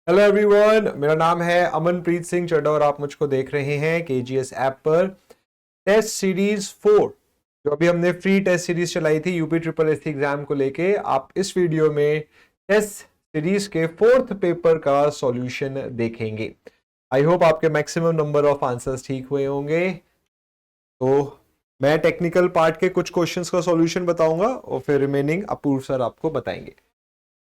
Hello everyone, मेरा नाम है अमनप्रीत सिंह चड्ढा और आप मुझको देख रहे हैं केजीएस ऐप पर टेस्ट सीरीज 4 जो अभी हमने फ्री टेस्ट सीरीज चलाई थी यूपी ट्रिपल एससी एग्जाम को लेके। आप इस वीडियो में टेस्ट सीरीज के 4th पेपर का सॉल्यूशन देखेंगे। आई होप आपके मैक्सिमम नंबर ऑफ आंसर्स ठीक हुए होंगे। तो मैं टेक्निकल पार्ट के कुछ क्वेश्चंस का सॉल्यूशन बताऊंगा और फिर रिमेनिंग अपूर्व सर आपको बताएंगे।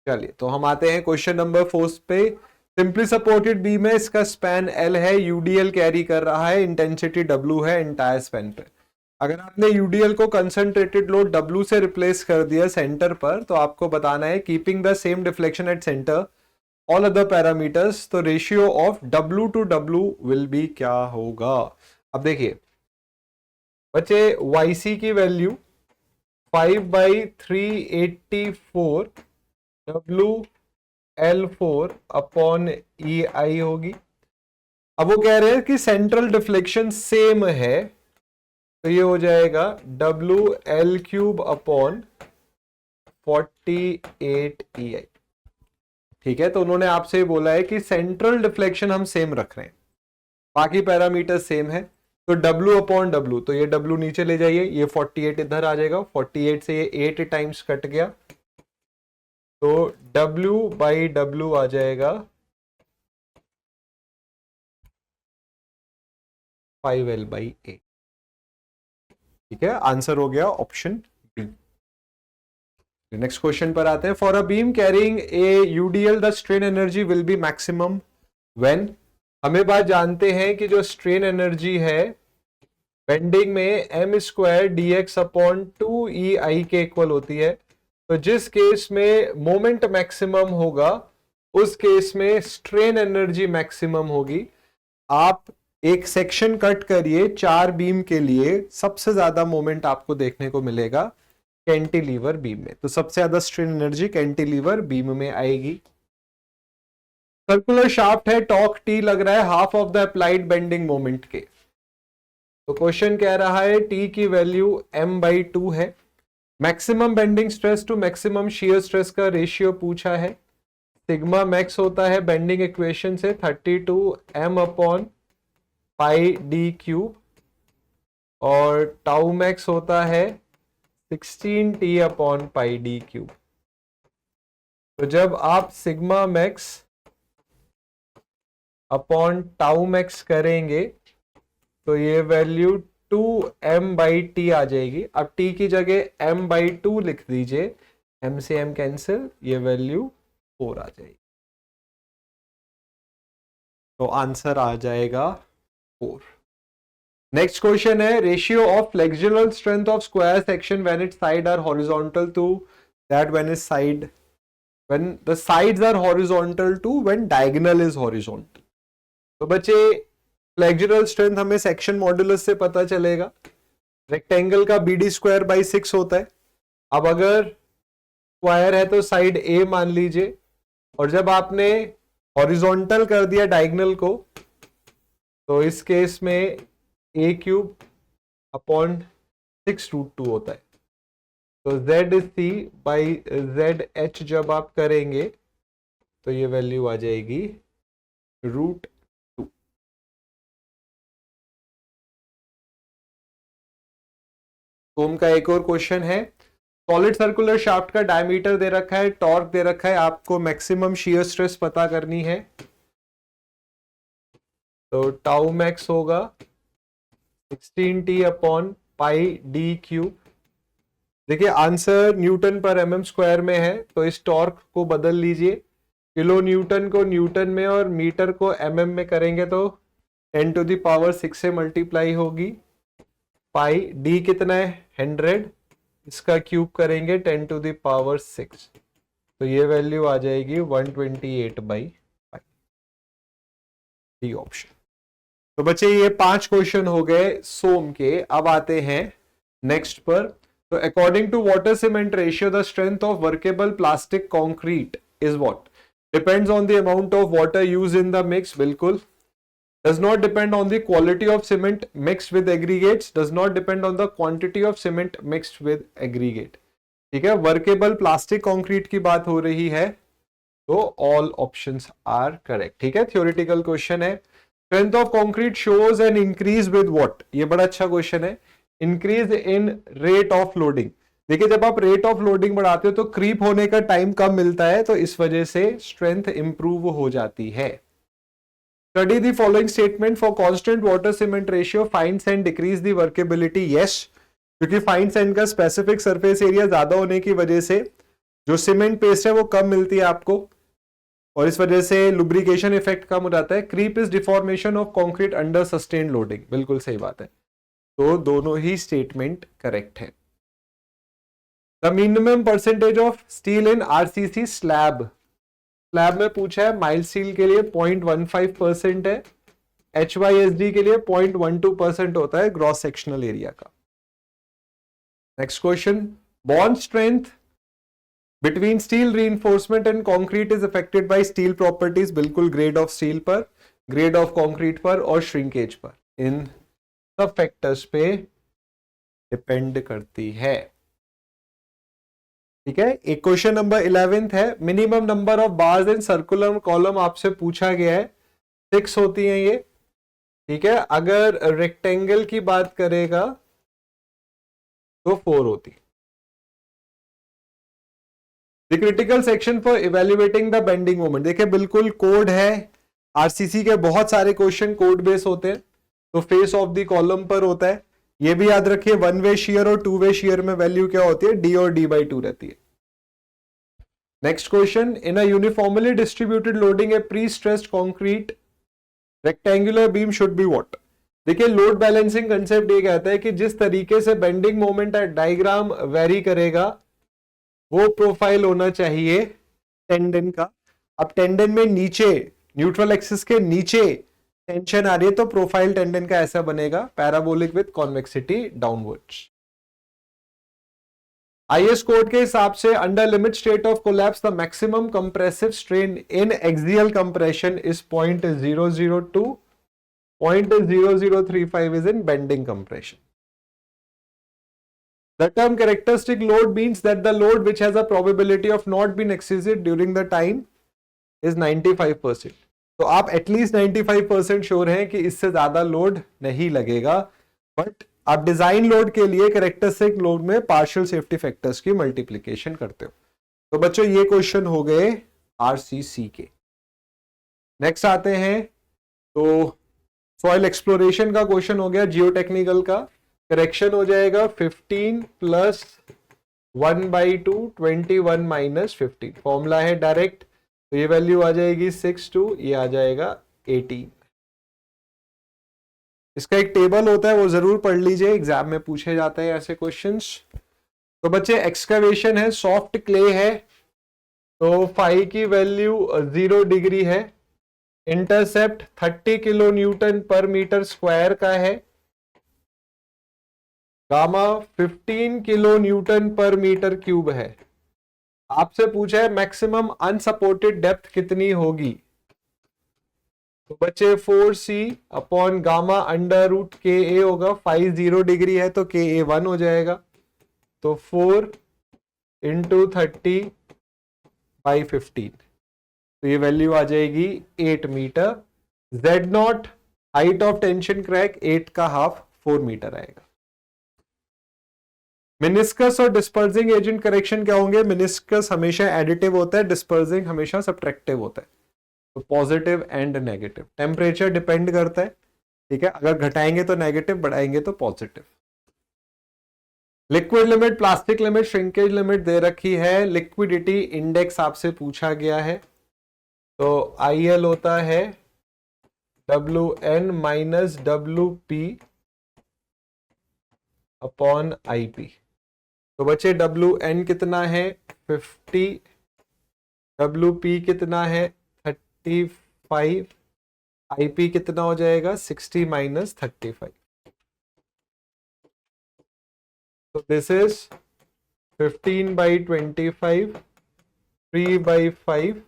चलिए, तो हम आते हैं क्वेश्चन नंबर 4 पे। सिंपली सपोर्टेड बीम है, इसका स्पैन एल है, यूडीएल कैरी कर रहा है, इंटेंसिटी डब्ल्यू है एंटायर स्पैन पे। अगर आपने यूडीएल को कंसंट्रेटेड लोड डब्ल्यू से रिप्लेस कर दिया सेंटर पर, तो आपको बताना है keeping the same deflection at centre all other parameters, तो ratio of W to W will be क्या होगा। अब देखिए बच्चे, वाईसी की वैल्यू 5/384 WL4 अपॉन EI होगी। अब वो कह रहे हैं कि सेंट्रल डिफ्लेक्शन सेम है, तो ये हो जाएगा WL³ अपॉन 48EI। ठीक है, तो उन्होंने आपसे बोला है कि सेंट्रल डिफ्लेक्शन हम सेम रख रहे हैं, बाकी पैरामीटर सेम है, तो W अपॉन W, तो ये W नीचे ले जाइए, ये 48 इधर आ जाएगा, 48 से ये 8 टाइम्स कट गया, तो W/W आ जाएगा 5L/8। ठीक है, आंसर हो गया ऑप्शन बी। नेक्स्ट क्वेश्चन पर आते हैं। For a beam carrying a UDL the strain energy will be maximum when. हमें बात जानते हैं कि जो स्ट्रेन एनर्जी है बेंडिंग में m² dx अपॉन 2EI के इक्वल होती है, तो जिस केस में मोमेंट मैक्सिमम होगा उस केस में स्ट्रेन एनर्जी मैक्सिमम होगी। आप एक सेक्शन कट करिए 4 बीम के लिए, सबसे ज्यादा मोमेंट आपको देखने को मिलेगा कैंटिलीवर बीम में, तो सबसे ज्यादा स्ट्रेन एनर्जी कैंटिलीवर बीम में आएगी। सर्कुलर शाफ्ट है, टॉर्क T लग रहा है half of the applied bending moment के, तो क्वेश्चन कह रहा है T की वैल्यू m/2 है। Maximum bending stress to maximum shear stress का रेशियो पूछा है। सिग्मा मैक्स होता है बेंडिंग इक्वेशन से 32m अपॉन πd³ और टाउ मैक्स होता है 16t अपॉन πd³। तो जब आप sigma max upon tau max करेंगे तो ये वैल्यू 2m/t आ जाएगी। अब t की जगह m/2 लिख दीजिए, m से m कैंसिल, ये वैल्यू 4 आ जाएगी, तो आंसर आ जाएगा 4। नेक्स्ट क्वेश्चन है, ratio of flexural strength of square section when its side are horizontal to that when the sides are horizontal to when diagonal is horizontal. तो बच्चे, फ्लेक्सुरल स्ट्रेंथ हमें सेक्शन मॉड्यूलस से पता चलेगा, rectangle का BD²/6 होता है। अब अगर स्क्वायर है तो साइड A मान लीजिए, और जब आपने हॉरिजॉन्टल कर दिया डायगोनल को, तो इस केस में A³ अपॉन 6√2 होता है, तो ZC/ZH जब आप करेंगे तो ये वैल्यू आ जाएगी √2। ओम का एक और क्वेश्चन है, सॉलिड सर्कुलर शाफ्ट का डायमीटर दे रखा है, टॉर्क दे रखा है, आपको मैक्सिमम शियर स्ट्रेस पता करनी है, तो टाउ मैक्स होगा 16t अपॉन πd³। देखिए आंसर न्यूटन पर mm² में है, तो इस टॉर्क को बदल लीजिए, किलो न्यूटन को न्यूटन में और मीटर को mm में करेंगे तो 10⁶ से मल्टीप्लाई होगी। पाई डी कितना है 100, इसका क्यूब करेंगे 10⁶, तो ये वैल्यू आ जाएगी 128/5, डी ऑप्शन। तो बच्चे ये 5 क्वेश्चन हो गए सोम के। अब आते हैं नेक्स्ट पर। तो according to water cement ratio the strength of workable plastic concrete is what, depends on the amount of water use in the mix, बिल्कुल। Does not depend on the quality of cement mixed with aggregates, does not depend on the quantity of cement mixed with aggregate। ठीक है, workable plastic concrete की बात हो रही है, तो all options are correct. ठीक है, थ्योरेटिकल क्वेश्चन है। Strength of concrete shows an increase with what, ये बड़ा अच्छा क्वेश्चन है। Increase in rate of loading. देखिए जब आप रेट ऑफ लोडिंग बढ़ाते हो तो क्रीप होने का टाइम कम मिलता है, तो इस वजह से स्ट्रेंथ इंप्रूव हो जाती है। Study the following statement for constant water cement ratio, fine sand decrease the workability. Yes, क्योंकि फाइन सैंड का स्पेसिफिक सरफेस एरिया ज्यादा होने की वजह से जो सीमेंट पेस्ट है वो कम मिलती है आपको, और इस वजह से लुब्रिकेशन इफेक्ट कम हो जाता है। Creep is deformation of concrete under sustained loading, बिल्कुल सही बात है। तो दोनों ही स्टेटमेंट करेक्ट है। The minimum percentage of steel in RCC slab, slab में पूछा है, माइल्ड स्टील के लिए 0.15% है, HYSD के लिए 0.12% होता है ग्रॉस सेक्शनल एरिया का। Next question, bond strength between steel reinforcement and concrete is affected by steel properties, बिल्कुल ग्रेड ऑफ स्टील पर, ग्रेड ऑफ कंक्रीट पर और श्रिंकेज पर, इन सब फैक्टर्स पे डिपेंड करती है। ठीक है, एक क्वेश्चन नंबर 11 है, minimum number of bars in circular column आपसे पूछा गया है, 6 होती हैं ये। ठीक है, अगर रेक्टेंगल की बात करेगा तो 4 होती। The critical section for evaluating the bending moment, देखिए बिल्कुल कोड है, आरसीसी के बहुत सारे क्वेश्चन कोड बेस होते हैं, तो फेस ऑफ द कॉलम पर होता है। ये भी याद रखिए, 1 वे शेयर और 2 वे शेयर में वैल्यू क्या होती है, डी और d/2 रहती है। Next question, in a uniformly distributed loading A pre stressed concrete rectangular beam should be what. देखिए लोड बैलेंसिंग कंसेप्ट ये कहता है कि जिस तरीके से बेंडिंग मोमेंट डायग्राम वेरी करेगा वो प्रोफाइल होना चाहिए टेंडन का। अब टेंडन में नीचे न्यूट्रल एक्सिस के नीचे टेंशन आ रही है, तो प्रोफाइल टेंडन का ऐसा बनेगा, parabolic with convexity downwards. IS code के हिसाब से under limit state of collapse the maximum compressive strain in axial compression is 0.002, 0.0035 is in bending compression. The term characteristic load means that the load which has a probability of not being exceeded during the time is 95%. तो आप at least 95% sure हैं कि इससे ज्यादा load नहीं लगेगा, but आप design load के लिए कैरेक्टरिस्टिक लोड में पार्शियल सेफ्टी फैक्टर्स की मल्टीप्लीकेशन करते हो। तो बच्चों ये क्वेश्चन हो गए आरसीसी के। नेक्स्ट आते हैं, तो सॉइल एक्सप्लोरेशन का क्वेश्चन हो गया, जियोटेक्निकल का करेक्शन हो जाएगा 15 + 1/2 21 - 15, फॉर्मूला है डायरेक्ट, तो ये वैल्यू आ जाएगी 62, ये आ जाएगा 18। इसका एक टेबल होता है वो जरूर पढ़ लीजिए, एग्जाम में पूछे जाते हैं ऐसे क्वेश्चंस। तो बच्चे एक्सकवेशन है, सॉफ्ट क्ले है, तो फाई की वैल्यू 0 डिग्री है, इंटरसेप्ट 30 किलो न्यूटन पर मीटर स्क्वायर का है, गामा 15 किलो न्यूटन पर मीटर क्यूब है। आपसे पूछा है मैक्सिमम अनसपोर्टेड डेप्थ कितनी होगी, तो बच्चे 4c अपॉन गामा √KA होगा, फाई 0 डिग्री है तो KA 1 हो जाएगा, तो 4 × 30/15, तो ये वैल्यू आ जाएगी 8 metre. Z0 height of tension crack 8 का हाफ 4 मीटर आएगा। मिनिस्कस और डिस्पर्सिंग एजेंट करेक्शन क्या होंगे, मिनिस्कस हमेशा एडिटिव होता है, डिस्पर्सिंग हमेशा सब्ट्रैक्टिव होता है, तो positive and negative. Temperature depend करता है, ठीक है, अगर घटाएंगे तो नेगेटिव, बढ़ाएंगे तो positive. Liquid limit, plastic limit, shrinkage limit दे रखी है, लिक्विडिटी इंडेक्स आपसे पूछा गया है, तो IL होता है WN - WP अपॉन IP। तो बच्चे WN कितना है 50, WP कितना है 35, IP कितना हो जाएगा 60 - 35। तो दिस इज 15/25, 3/5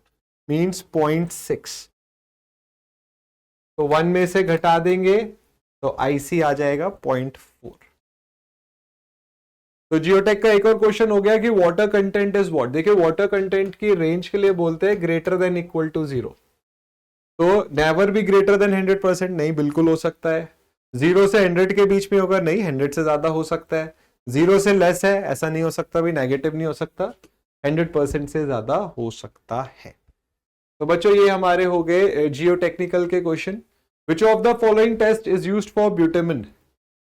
मीन्स 0.6, तो 1 में से घटा देंगे तो IC आ जाएगा 0.4। तो जियोटेक का एक और क्वेश्चन हो गया कि वाटर कंटेंट इज व्हाट। देखिए वाटर कंटेंट की रेंज के लिए बोलते हैं ग्रेटर देन इक्वल टू 0। तो नेवर भी ग्रेटर देन 100%, नहीं बिल्कुल हो सकता है। 0 से 100 के बीच में होगा, नहीं 100 से ज्यादा हो सकता है। 0 से लेस है, ऐसा नहीं हो सकता, भी नेगेटिव नहीं हो सकता, 100% से ज्यादा हो सकता है। तो बच्चों ये हमारे हो गए जियो टेक्निकल के question. Which of the following test is used for bitumen.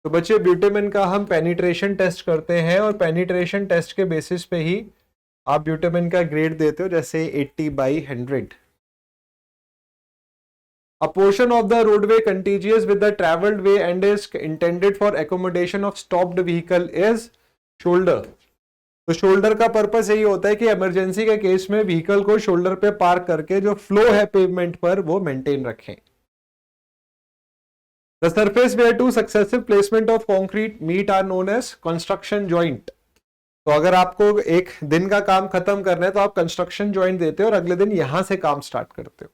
तो बच्चे ब्यूटेमिन का हम पेनिट्रेशन टेस्ट करते हैं और पेनिट्रेशन टेस्ट के बेसिस पे ही आप ब्यूटेमिन का ग्रेड देते हो, जैसे 80/100। A portion of the roadway contiguous with the travelled way and is intended for accommodation of stopped vehicle is shoulder। तो शोल्डर का पर्पस यही होता है कि इमरजेंसी के केस में व्हीकल को शोल्डर पे पार्क करके जो फ्लो है पेवमेंट पर वो मेंटेन रखें। The surface where two successive placement of concrete meet are known as construction joint। तो अगर आपको एक दिन का काम खत्म करना है तो आप कंस्ट्रक्शन जॉइंट देते हो और अगले दिन यहां से काम स्टार्ट करते हो।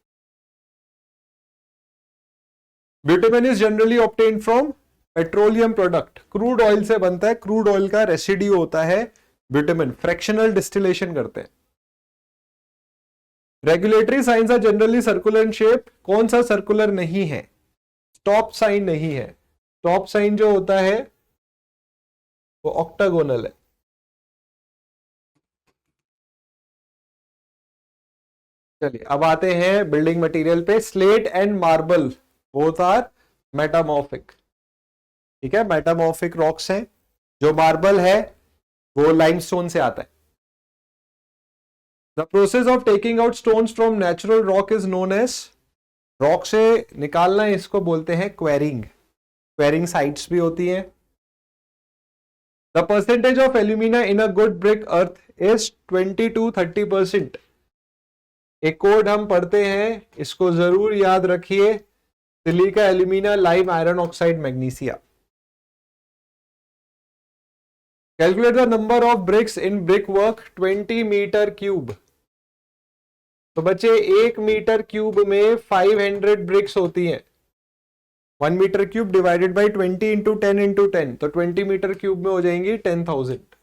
Bitumen is generally obtained from petroleum product. Crude oil से बनता है, क्रूड ऑयल का रेसिड्यू होता है ब्यूटेमिन, फ्रैक्शनल डिस्टिलेशन करते हैं। Regulatory science are generally circular in shape. कौन सा सर्कुलर नहीं है? स्टॉप साइन नहीं है। स्टॉप साइन जो होता है वो ऑक्टागोनल है। चलिए अब आते हैं बिल्डिंग मटेरियल पे। Slate and marble both are metamorphic. ठीक है, मेटामॉर्फिक रॉक्स हैं। जो मार्बल है वो लाइमस्टोन से आता है। The process of taking out stones from natural rock is known as. Rock से निकालना इसको बोलते हैं क्वेरिंग। क्वेरिंग साइट्स भी होती हैं। The percentage of alumina in a good brick earth is 20 to 30%। एक कोड हम पढ़ते हैं, इसको जरूर याद रखिए। Silica, alumina, lime, iron oxide, magnesia. Calculate the number of bricks in brick work 20 metre cube. तो बच्चे 1 मीटर क्यूब में 500 ब्रिक्स होती हैं। 1 metre cube divided by 20 into 10 into 10, तो 20 मीटर क्यूब में हो जाएंगी 10,000।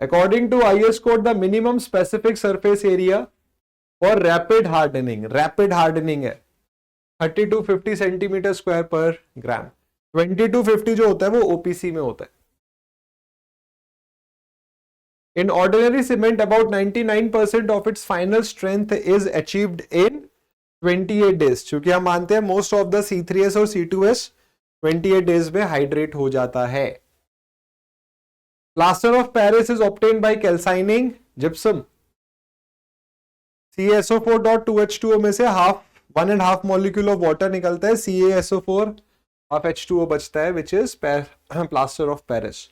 According to IS code the minimum specific surface area और रैपिड हार्डनिंग, रैपिड हार्डनिंग है 30 to 50 सेंटीमीटर स्क्वायर पर ग्राम। 20 to 50 जो होता है वो OPC में होता है। In ordinary cement about 99% of its final strength is achieved in 28 days. क्योंकि हम मानते हैं मोस्ट ऑफ द C3S और C2S 28 डेज में हाइड्रेट हो जाता है। Plaster of Paris is obtained by calcining gypsum. CaSO4.2H2O में से 1.5 मॉलिक्यूल ऑफ वाटर निकलता है, CaSO4 ऑफ H2O बचता है, which is plaster of Paris.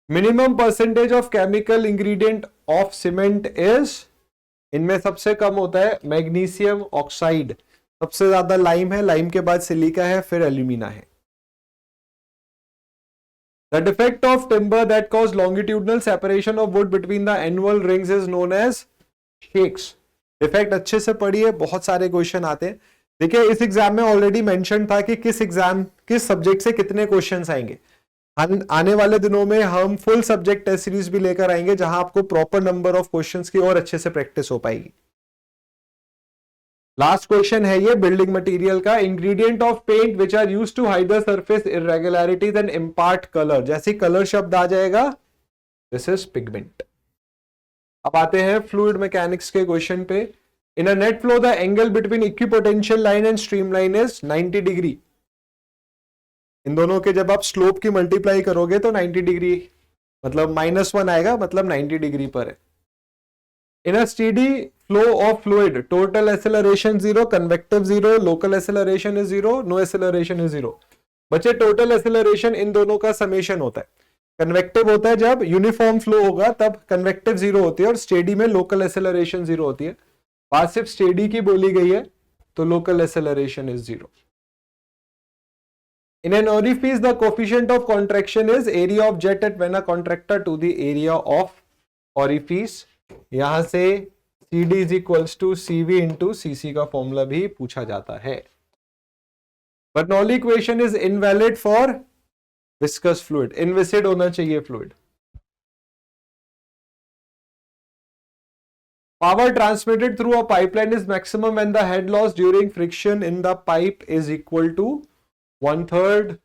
Minimum percentage of chemical ingredient of cement is, इनमें सबसे कम होता है मैग्नीशियम ऑक्साइड, सबसे ज्यादा लाइम है, लाइम के बाद सिलिका है, फिर एल्यूमिना है। The defect of timber that cause longitudinal separation of wood between the annual rings is known as shakes। Defect अच्छे से पढ़िए, बहुत सारे क्वेश्चन आते हैं। देखिए इस एग्जाम में ऑलरेडी मेंशन था कि किस सब्जेक्ट से कितने क्वेश्चंस आएंगे। आने वाले दिनों में हम फुल सब्जेक्ट टेस्ट सीरीज भी लेकर आएंगे, जहां आपको प्रॉपर नंबर ऑफ क्वेश्चंस की और अच्छे से प्रैक्टिस हो पाएगी। लास्ट क्वेश्चन है ये बिल्डिंग मटेरियल का। Ingredient of paint which are used to hide the surface irregularities and impart colour. जैसे कलर शब्द आ जाएगा, दिस इज पिगमेंट। अब आते हैं फ्लूइड मैकेनिक्स के क्वेश्चन पे। In a net flow the angle between equipotential line and stream line is 90 degree. इन दोनों के जब आप स्लोप की मल्टीप्लाई करोगे तो 90 डिग्री मतलब -1 आएगा, मतलब 90 डिग्री पर है। In a steady flow of fluid total acceleration 0, convective 0, local acceleration is 0, no acceleration is 0। बच्चे टोटल एक्सेलरेशन इन दोनों का समेशन होता है। कन्वेक्टिव होता है जब यूनिफॉर्म फ्लो होगा तब कन्वेक्टिव 0 होती है, और स्टेडी में लोकल एक्सेलरेशन 0 होती है। बात सिर्फ स्टेडी की बोली गई है तो local acceleration is 0। In an orifice, the coefficient of contraction is area of jet at when a contractor to the area of orifice। यहां से CD is equals to CV into CC का formula भी पूछा जाता है। Bernoulli equation is invalid for viscous fluid, inviscid होना चाहिए fluid. Power transmitted through a pipeline is maximum when the head loss during friction in the pipe is equal to 1/3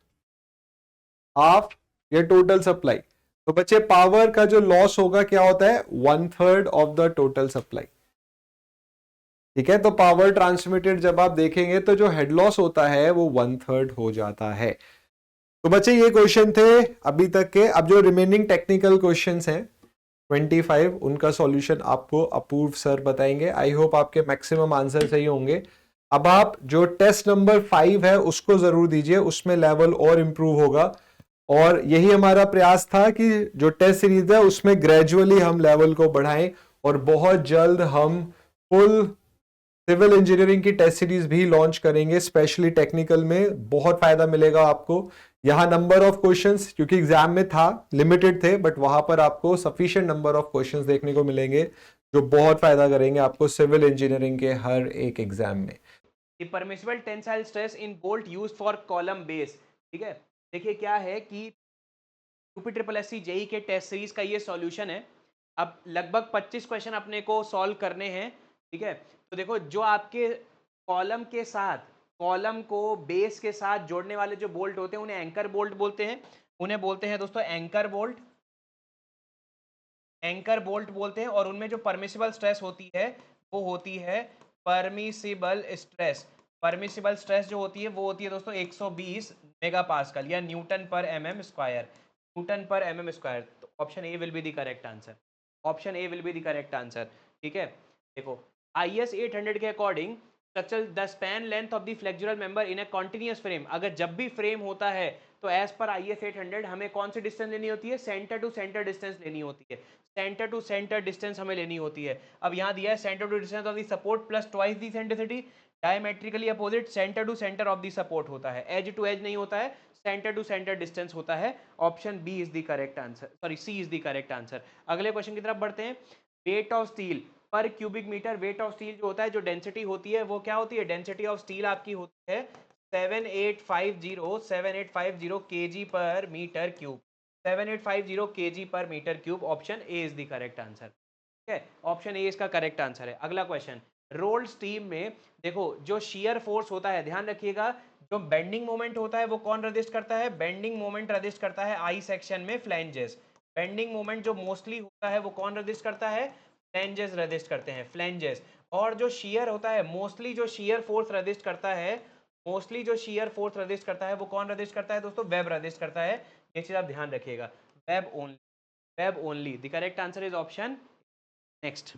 half ये total supply. तो बच्चे power का जो loss होगा क्या होता है, 1/3 ऑफ द टोटल सप्लाई। ठीक है, तो पावर ट्रांसमिटेड जब आप देखेंगे तो जो हेड लॉस होता है वो 1/3 हो जाता है। तो बच्चे ये क्वेश्चन थे अभी तक के। अब जो रिमेनिंग टेक्निकल क्वेश्चंस हैं 25, उनका सॉल्यूशन आपको अपूर्व सर बताएंगे। आई होप आपके मैक्सिमम आंसर सही होंगे। अब आप जो टेस्ट नंबर 5 है उसको जरूर दीजिए, उसमें लेवल और इंप्रूव होगा। और यही हमारा प्रयास था कि जो टेस्ट सीरीज है उसमें ग्रेजुअली हम लेवल को बढ़ाएं और बहुत जल्द हम फुल सिविल इंजीनियरिंग की टेस्ट सीरीज भी लॉन्च करेंगे। स्पेशली टेक्निकल में बहुत फायदा मिलेगा आपको। यहां नंबर ऑफ क्वेश्चंस क्योंकि एग्जाम में था लिमिटेड थे, बट वहां पर आपको सफिशिएंट नंबर ऑफ क्वेश्चंस देखने को मिलेंगे जो बहुत फायदा करेंगे आपको सिविल इंजीनियरिंग के हर एक एग्जाम में। The permissible tensile stress in bolt used for column base। ठीक है, देखिए क्या है कि UPSSC जेई के टेस्ट सीरीज का ये सॉल्यूशन है। अब लगभग 25 क्वेश्चन अपने को सॉल्व करने हैं। ठीक है, तो देखो जो आपके कॉलम के साथ, कॉलम को बेस के साथ जोड़ने वाले जो बोल्ट होते हैं उन्हें एंकर बोल्ट बोलते हैं। उन्हें बोलते हैं दोस्तों एंकर बोल्ट, एंकर बोल्ट बोलते हैं। और उनमें जो परमिसिबल स्ट्रेस होती है वो होती है परमिसिबल स्ट्रेस। परमिसिबल स्ट्रेस जो होती है वो होती है दोस्तों 120 मेगा पास्कल या न्यूटन पर एमएम स्क्वायर, न्यूटन पर एमएम स्क्वायर। तो option A will be the correct answer, option A will be the correct answer. ठीक है, देखो IS 800 के according structure the span length of the flexural member in a continuous frame. अगर जब भी frame होता है तो एज पर IS 800 हमें कौन सी डिस्टेंस लेनी होती है, सेंटर टू सेंटर डिस्टेंस लेनी होती है। सेंटर टू सेंटर डिस्टेंस हमें लेनी होती है। अब यहाँ दिया है centre to distance of the support plus twice the centricity. Diametrically opposite centre to centre of the support होता है, एज टू एज नहीं होता है, सेंटर टू सेंटर डिस्टेंस होता है। Option B is the correct answer, sorry C is the correct answer. अगले question की तरफ बढ़ते हैं। Weight of steel per cubic metre. Weight of steel जो होता है, जो डेंसिटी होती है वो क्या होती है, डेंसिटी ऑफ स्टील आपकी होती है 7850 kg per metre cube, 7850 kg per metre cube. Option A is the correct answer. ठीक है, ऑप्शन ए इसका करेक्ट आंसर है। अगला क्वेश्चन, रोल्ड स्टीम में देखो जो शियर फोर्स होता है, ध्यान रखिएगा, जो बेंडिंग मोमेंट होता है वो कौन रजिस्ट करता है, बेंडिंग मोमेंट रजिस्ट करता है आई सेक्शन में फ्लैंजेस। बेंडिंग मोमेंट जो मोस्टली होता है वो कौन रजिस्ट करता है, फ्लैंजेस रजिस्ट करते हैं, फ्लैंजेस। और जो शियर होता है, मोस्टली जो शियर फोर्स रजिस्ट करता है, मोस्टली जो शियर फोर्स रजिस्ट करता है वो कौन रजिस्ट करता है दोस्तों, वेब रजिस्ट करता है। ये चीज आप ध्यान रखिएगा, web only, web only. The correct answer is option next.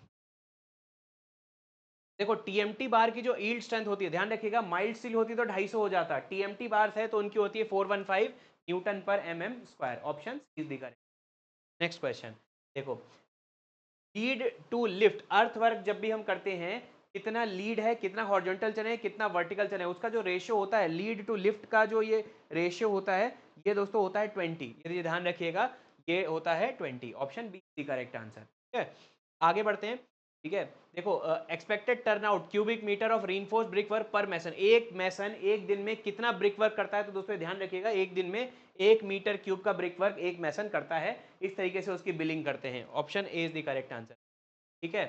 देखो टीएमटी बार की जो यील्ड स्ट्रेंथ होती है, ध्यान रखिएगा, माइल्ड स्टील होती है तो 250 हो जाता है, टीएमटी बार है तो उनकी होती है 415 न्यूटन पर MM square. Option is the correct. Next question देखो, लीड टू लिफ्ट अर्थवर्क जब भी हम करते हैं, कितना लीड है, कितना हॉरिजॉन्टल चले, कितना वर्टिकल चले, उसका जो रेशियो होता है लीड टू लिफ्ट का, जो ये रेशियो होता है ये दोस्तों होता है 20। ये ध्यान रखिएगा, ये होता है 20। Option B the correct answer. ठीक है, आगे बढ़ते हैं। ठीक है, देखो expected turnout cubic metre of reinforced brick work per mason. एक मैसन एक दिन में कितना ब्रिक वर्क करता है, तो दोस्तों ध्यान रखिएगा, एक दिन में 1 मीटर क्यूब का ब्रिक वर्क एक मैसन करता है। इस तरीके से उसकी बिलिंग करते हैं। Option A is the correct answer. ठीक है,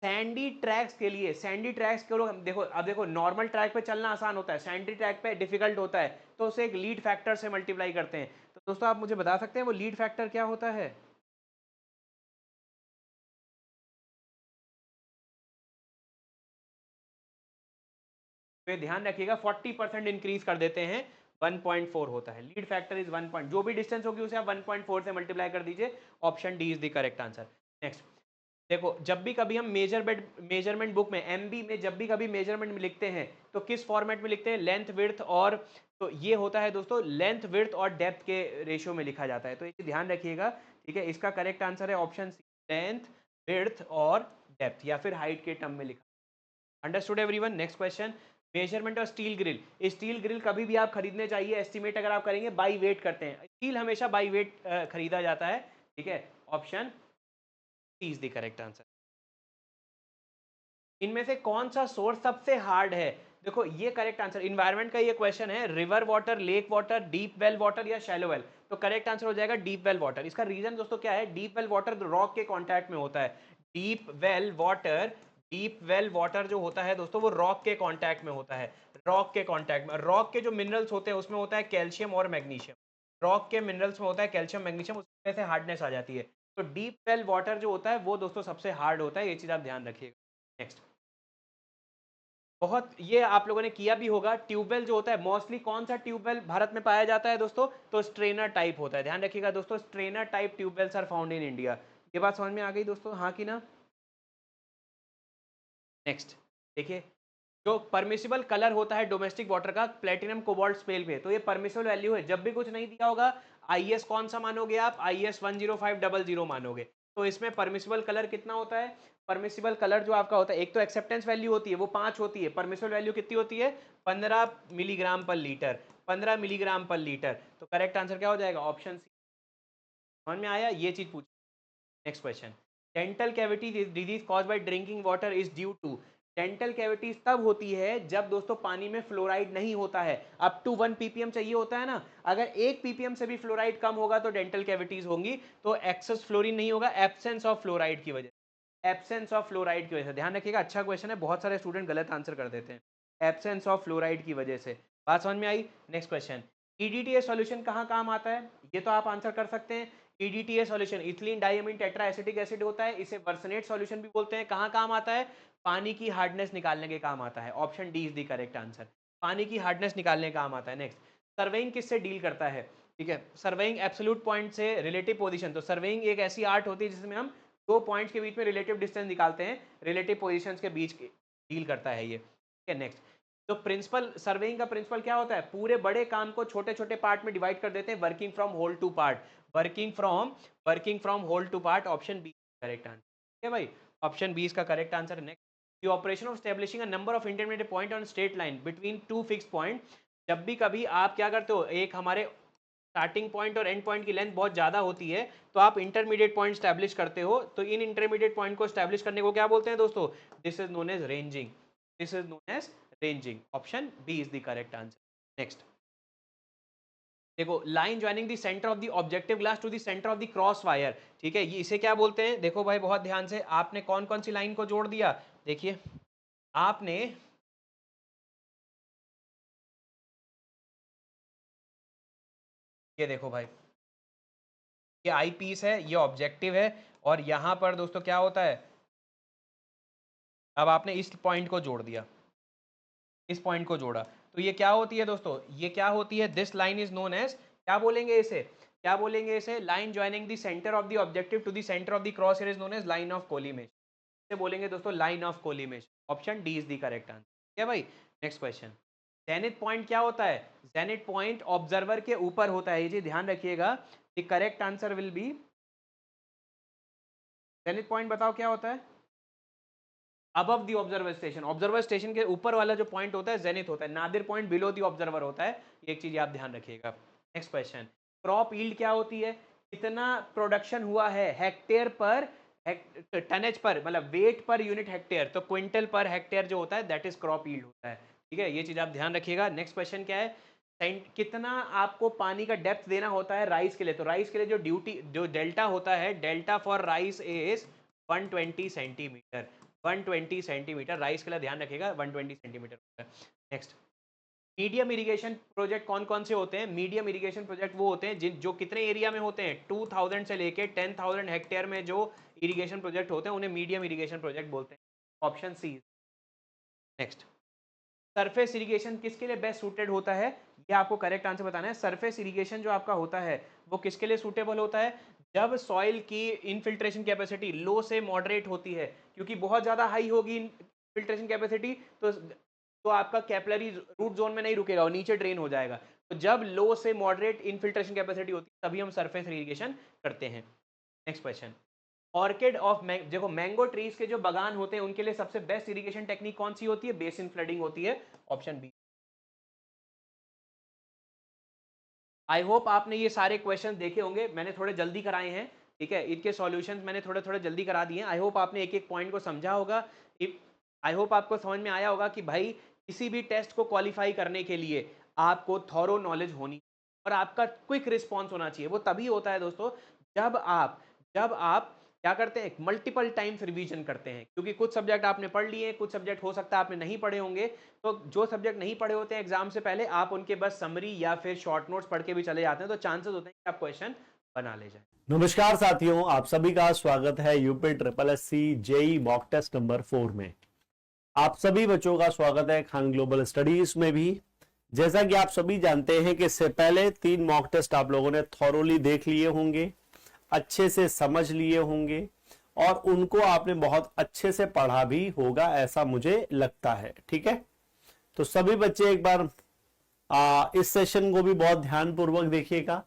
सैंडी ट्रैक्स के लिए, सैंडी ट्रैक्स के लोग देखो, अब देखो नॉर्मल ट्रैक पे चलना आसान होता है, सैंडी ट्रैक पे डिफिकल्ट होता है, तो उसे एक लीड फैक्टर से मल्टीप्लाई करते हैं। तो दोस्तों आप मुझे बता सकते हैं वो लीड फैक्टर क्या होता है। तो ध्यान रखिएगा 40% इंक्रीज कर देते हैं, 1.4 होता है लीड फैक्टर इज 1 पॉइंट, जो भी डिस्टेंस होगी उसे आप 1.4 से मल्टीप्लाई कर दीजिए। Option D is the correct answer. Next देखो, जब भी कभी हम मेजरमेंट बुक में, एमबी में जब भी कभी मेजरमेंट में लिखते हैं तो किस फॉर्मेट में लिखते हैं, लेंथ विड्थ और, तो ये होता है दोस्तों लेंथ विड्थ और डेप्थ के रेशियो में लिखा जाता है, तो ये ध्यान रखिएगा। ठीक है, इसका करेक्ट आंसर है ऑप्शन सी, लेंथ विड्थ और डेप्थ, या फिर हाइट के टर्म में लिखा। Understood everyone. Next question, measurement of steel grill. Steel grill कभी भी आप खरीदने चाहिए, एस्टिमेट अगर आप करेंगे बाई वेट करते हैं, स्टील हमेशा बाई वेट खरीदा जाता है। ठीक है, option C is the correct answer. इनमें से कौन सा सोर्स सबसे हार्ड है, देखो ये करेक्ट आंसर, इन्वायरमेंट का ये क्वेश्चन है, river water, lake water, deep well water या शैलो वेल, तो करेक्ट आंसर हो जाएगा डीप वेल वाटर। इसका रीजन दोस्तों क्या है, डीप वेल वाटर रॉक के कांटेक्ट में होता है। Deep well water, deep well water जो होता है दोस्तों वो रॉक के कांटेक्ट में होता है। रॉक के कांटेक्ट में, रॉक के जो मिनरल्स होते हैं उसमें होता है कैल्शियम और मैग्नीशियम। रॉक के मिनरल्स में होता है कैल्शियम मैग्नीशियम, उसमें से हार्डनेस आ जाती है। तो डीप वेल वाटर जो होता है वो दोस्तों सबसे हार्ड होता है, ये चीज आप ध्यान रखिएगा। नेक्स्ट, बहुत ये आप लोगों ने किया भी होगा, ट्यूबवेल जो होता है मोस्टली कौन सा ट्यूबवेल भारत में पाया जाता है दोस्तों, तो स्ट्रेनर टाइप होता है। ध्यान रखिएगा दोस्तों, strainer type tubewells are found in India. ये बात समझ में आ गई दोस्तों, हाँ कि ना? नेक्स्ट देखिए, जो परमिसिबल कलर होता है डोमेस्टिक वाटर का, प्लेटिनम कोबाल्ट स्पेल पे, तो ये परमिसिबल वैल्यू है। जब भी कुछ नहीं दिया होगा, आईएस कौन सा मानोगे आप, आईएस 10500 मानोगे। तो इसमें परमिसिबल कलर कितना होता है, परमिसिबल कलर जो आपका होता है, एक तो एक्सेप्टेंस वैल्यू होती है वो 5 होती है, परमिसिबल वैल्यू कितनी होती है, 15 मिलीग्राम पर लीटर, 15 मिलीग्राम पर लीटर। तो करेक्ट आंसर क्या हो जाएगा, ऑप्शन सी। समझ में आया, ये चीज पूछ। Next question, dental cavity disease cause by drinking water is due to, dental cavities तब होती है जब दोस्तों पानी में फ्लोराइड नहीं होता है। अप टू 1 ppm चाहिए होता है ना, अगर 1 ppm से भी फ्लोराइड कम होगा तो डेंटल कैविटीज होंगी। तो एक्सेस फ्लोरीन नहीं होगा, एब्सेंस ऑफ फ्लोराइड की वजह, एब्सेंस ऑफ फ्लोराइड की वजह से। ध्यान रखिएगा, अच्छा क्वेश्चन है, बहुत सारे स्टूडेंट गलत आंसर कर देते हैं, एब्सेंस ऑफ फ्लोराइड की वजह से। बात समझ में आई? नेक्स्ट क्वेश्चन, ईडीटीएस सॉल्यूशन कहाँ काम आता है, ये तो आप आंसर कर सकते हैं। EDTA solution ethylene diamine tetra acetic acid होता है, इसे वर्सनेट सॉल्यूशन भी बोलते हैं। कहाँ काम आता है, पानी की हार्डनेस निकालने के काम आता है। Option D is the correct answer, पानी की हार्डनेस निकालने का काम आता है। नेक्स्ट, सर्वेइंग किससे डील करता है, ठीक है, सर्वेइंग एब्सोल्यूट पॉइंट से रिलेटिव पोजीशन। तो सर्वेइंग एक ऐसी आर्ट होती है जिसमें हम दो पॉइंट्स के बीच में रिलेटिव डिस्टेंस निकालते हैं, रिलेटिव पोजीशंस के बीच डील करता है ये, ठीक है। नेक्स्ट, तो प्रिंसिपल, सर्वेइंग का प्रिंसिपल क्या होता है, पूरे बड़े काम को छोटे छोटे पार्ट में डिवाइड कर देते हैं, working from whole to part, working from whole to part. Option B correct answer, ठीक है भाई, ऑप्शन बी इसका correct answer. Next, the operation of establishing a number of intermediate point on straight line between two fix point, जब भी कभी आप क्या करते हो, एक हमारे स्टार्टिंग पॉइंट और एंड पॉइंट की लेंथ बहुत ज़्यादा होती है, तो आप इंटरमीडिएट पॉइंट स्टैब्लिश करते हो। तो इन इंटरमीडिएट पॉइंट को स्टैब्लिश करने को क्या बोलते हैं दोस्तों, this is known as ranging, this is known as ranging. Option B is the correct answer. Next देखो, line joining the centre of the objective glass to the centre of the cross wire, ठीक है, ये इसे क्या बोलते हैं, देखो भाई बहुत ध्यान से, आपने कौन कौन सी लाइन को जोड़ दिया, देखिए आपने ये देखो भाई, ये आई पीस है, ये ऑब्जेक्टिव है, और यहां पर दोस्तों क्या होता है, अब आपने इस पॉइंट को जोड़ दिया, इस पॉइंट को जोड़ा, तो ये क्या होती है दोस्तों, ये क्या होती है, this line is known as, क्या बोलेंगे इसे, क्या बोलेंगे इसे, line joining the centre of the objective to the centre of the cross hair is known as line of collimation, इसे बोलेंगे दोस्तों line of collimation. Option D is the correct answer, ठीक है भाई। नेक्स्ट क्वेश्चन, जेनिथ पॉइंट क्या होता है, zenith point observer के ऊपर होता है, ये जी ध्यान रखिएगा। The correct answer will be, zenith point बताओ क्या होता है, above the observer station, observer station के ऊपर वाला जो पॉइंट होता है जेनिथ होता है, Nadir point below the observer होता है, ये एक चीज आप ध्यान रखिएगा। नेक्स्ट क्वेश्चन, क्रॉप यील्ड क्या होती है, कितना प्रोडक्शन हुआ है हेक्टेयर पर, टनेज पर, मतलब वेट पर यूनिट हेक्टेयर, तो क्विंटल पर हेक्टेयर जो होता है दैट इज क्रॉप यील्ड होता है, ठीक है, ये चीज आप ध्यान रखिएगा। नेक्स्ट क्वेश्चन क्या है, कितना आपको पानी का डेप्थ देना होता है राइस के लिए, तो राइस के लिए जो ड्यूटी, जो डेल्टा होता है, delta for rice is 120 centimetre, 120 centimetre rice के लिए, ध्यान रखिएगा 120 सेंटीमीटर होता है। नेक्स्ट, मीडियम इरिगेशन प्रोजेक्ट कौन कौन से होते हैं, मीडियम इरिगेशन प्रोजेक्ट वो होते हैं जिन जो कितने एरिया में होते हैं, 2000 से लेके 10,000 हेक्टेयर में जो इरिगेशन प्रोजेक्ट होते हैं उन्हें मीडियम इरिगेशन प्रोजेक्ट बोलते हैं। Option C. Next, surface irrigation किसके लिए बेस्ट सूटेड होता है, ये आपको करेक्ट आंसर बताना है। सरफेस इरिगेशन जो आपका होता है वो किसके लिए सूटेबल होता है, जब सॉइल की इनफिल्ट्रेशन कैपेसिटी लो से मॉडरेट होती है, क्योंकि बहुत ज़्यादा हाई होगी इनफिल्ट्रेशन कैपेसिटी तो आपका कैपिलरी रूट जोन में नहीं रुकेगा, वो नीचे ड्रेन हो जाएगा। तो जब लो से मॉडरेट इनफिल्ट्रेशन कैपेसिटी होती है तभी हम सरफेस इरिगेशन करते हैं। नेक्स्ट क्वेश्चन, ऑर्किड ऑफ देखो मैंगो ट्रीज के जो बागान होते हैं उनके लिए सबसे बेस्ट इरिगेशन टेक्निक कौन सी होती है, बेसिन फ्लडिंग होती है। Option B. आई होप आपने ये सारे क्वेश्चन देखे होंगे, मैंने थोड़े जल्दी कराए हैं, ठीक है, इनके सॉल्यूशंस मैंने थोड़े थोड़े जल्दी करा दिए हैं। आई होप आपने एक एक पॉइंट को समझा होगा। आई होप आपको समझ में आया होगा कि भाई किसी भी टेस्ट को क्वालिफाई करने के लिए आपको थॉरो नॉलेज होनी और आपका क्विक रिस्पॉन्स होना चाहिए। वो तभी होता है दोस्तों जब आप क्या करते हैं, मल्टीपल टाइम्स रिवीजन करते हैं, क्योंकि कुछ सब्जेक्ट आपने पढ़ लिए, कुछ सब्जेक्ट हो सकता है आपने नहीं पढ़े होंगे। तो जो सब्जेक्ट नहीं पढ़े होते हैं एग्जाम से पहले, आप उनके बस समरी या फिर शॉर्ट नोट्स पढ़ के भी चले जाते हैं, तो चांसेस होते हैं कि आप क्वेश्चन बना ले जाए। नमस्कार साथियों, आप सभी का स्वागत है UP triple SC JE mock test number 4 में। आप सभी बच्चों का स्वागत है खान ग्लोबल स्टडीज में भी। जैसा कि आप सभी जानते हैं कि इससे पहले 3 मॉक टेस्ट आप लोगों ने थॉरोली देख लिए होंगे, अच्छे से समझ लिए होंगे और उनको आपने बहुत अच्छे से पढ़ा भी होगा, ऐसा मुझे लगता है। ठीक है, तो सभी बच्चे एक बार इस सेशन को भी बहुत ध्यानपूर्वक देखिएगा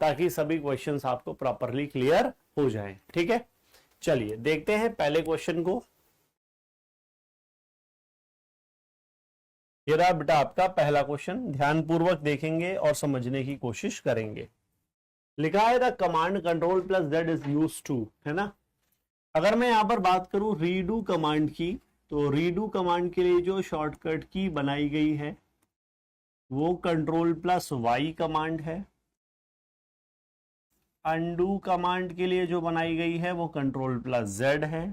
ताकि सभी क्वेश्चंस आपको प्रॉपरली क्लियर हो जाएं। ठीक है, चलिए देखते हैं पहले क्वेश्चन को। ये रहा बेटा आपका पहला क्वेश्चन, ध्यानपूर्वक देखेंगे और समझने की कोशिश करेंगे। लिखा है the command control plus Z is used to, है ना। अगर मैं यहां पर बात करूं रीडू कमांड की, तो रीडू कमांड के लिए जो शॉर्टकट की बनाई गई है वो कंट्रोल प्लस वाई कमांड है। अनडू कमांड के लिए जो बनाई गई है वो कंट्रोल प्लस जेड है।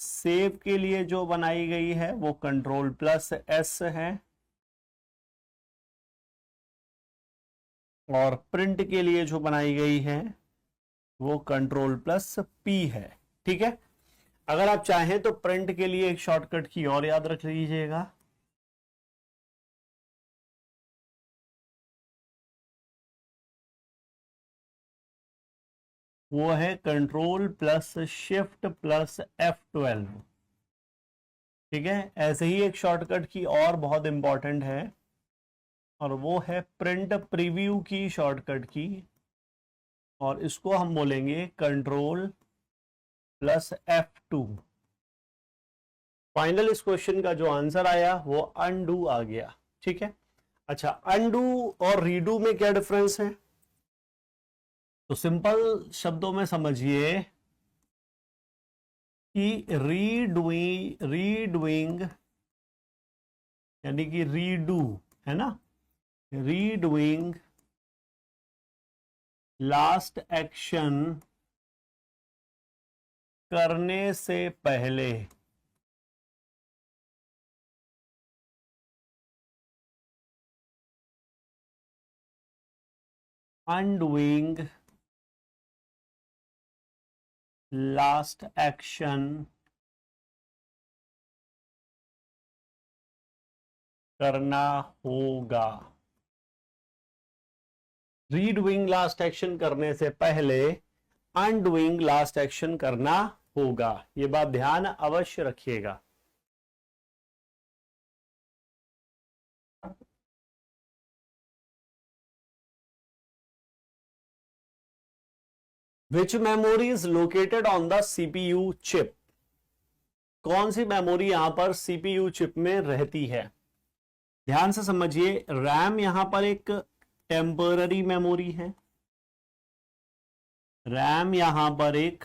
सेव के लिए जो बनाई गई है वो कंट्रोल प्लस एस है और प्रिंट के लिए जो बनाई गई है वो कंट्रोल प्लस पी है। ठीक है, अगर आप चाहें तो प्रिंट के लिए एक शॉर्टकट की और याद रख लीजिएगा, वो है control plus shift plus F12। ठीक है, ऐसे ही एक शॉर्टकट की और बहुत इंपॉर्टेंट है और वो है प्रिंट प्रीव्यू की शॉर्टकट की, और इसको हम बोलेंगे कंट्रोल प्लस F2। फाइनल इस क्वेश्चन का जो आंसर आया वो अनडू आ गया। ठीक है, अच्छा अनडू और रीडू में क्या डिफरेंस है, तो सिंपल शब्दों में समझिए कि रीडूइंग यानी कि रीडू, है ना, रीडूइंग लास्ट एक्शन करने से पहले अनडूइंग लास्ट एक्शन करना होगा। रीडूइंग लास्ट एक्शन करने से पहले अनडूइंग लास्ट एक्शन करना होगा, ये बात ध्यान अवश्य रखिएगा। Which memory is located on the CPU chip? कौन सी मेमोरी यहां पर CPU चिप में रहती है, ध्यान से समझिए। रैम यहां पर एक टेम्पररी मेमोरी है, रैम यहां पर एक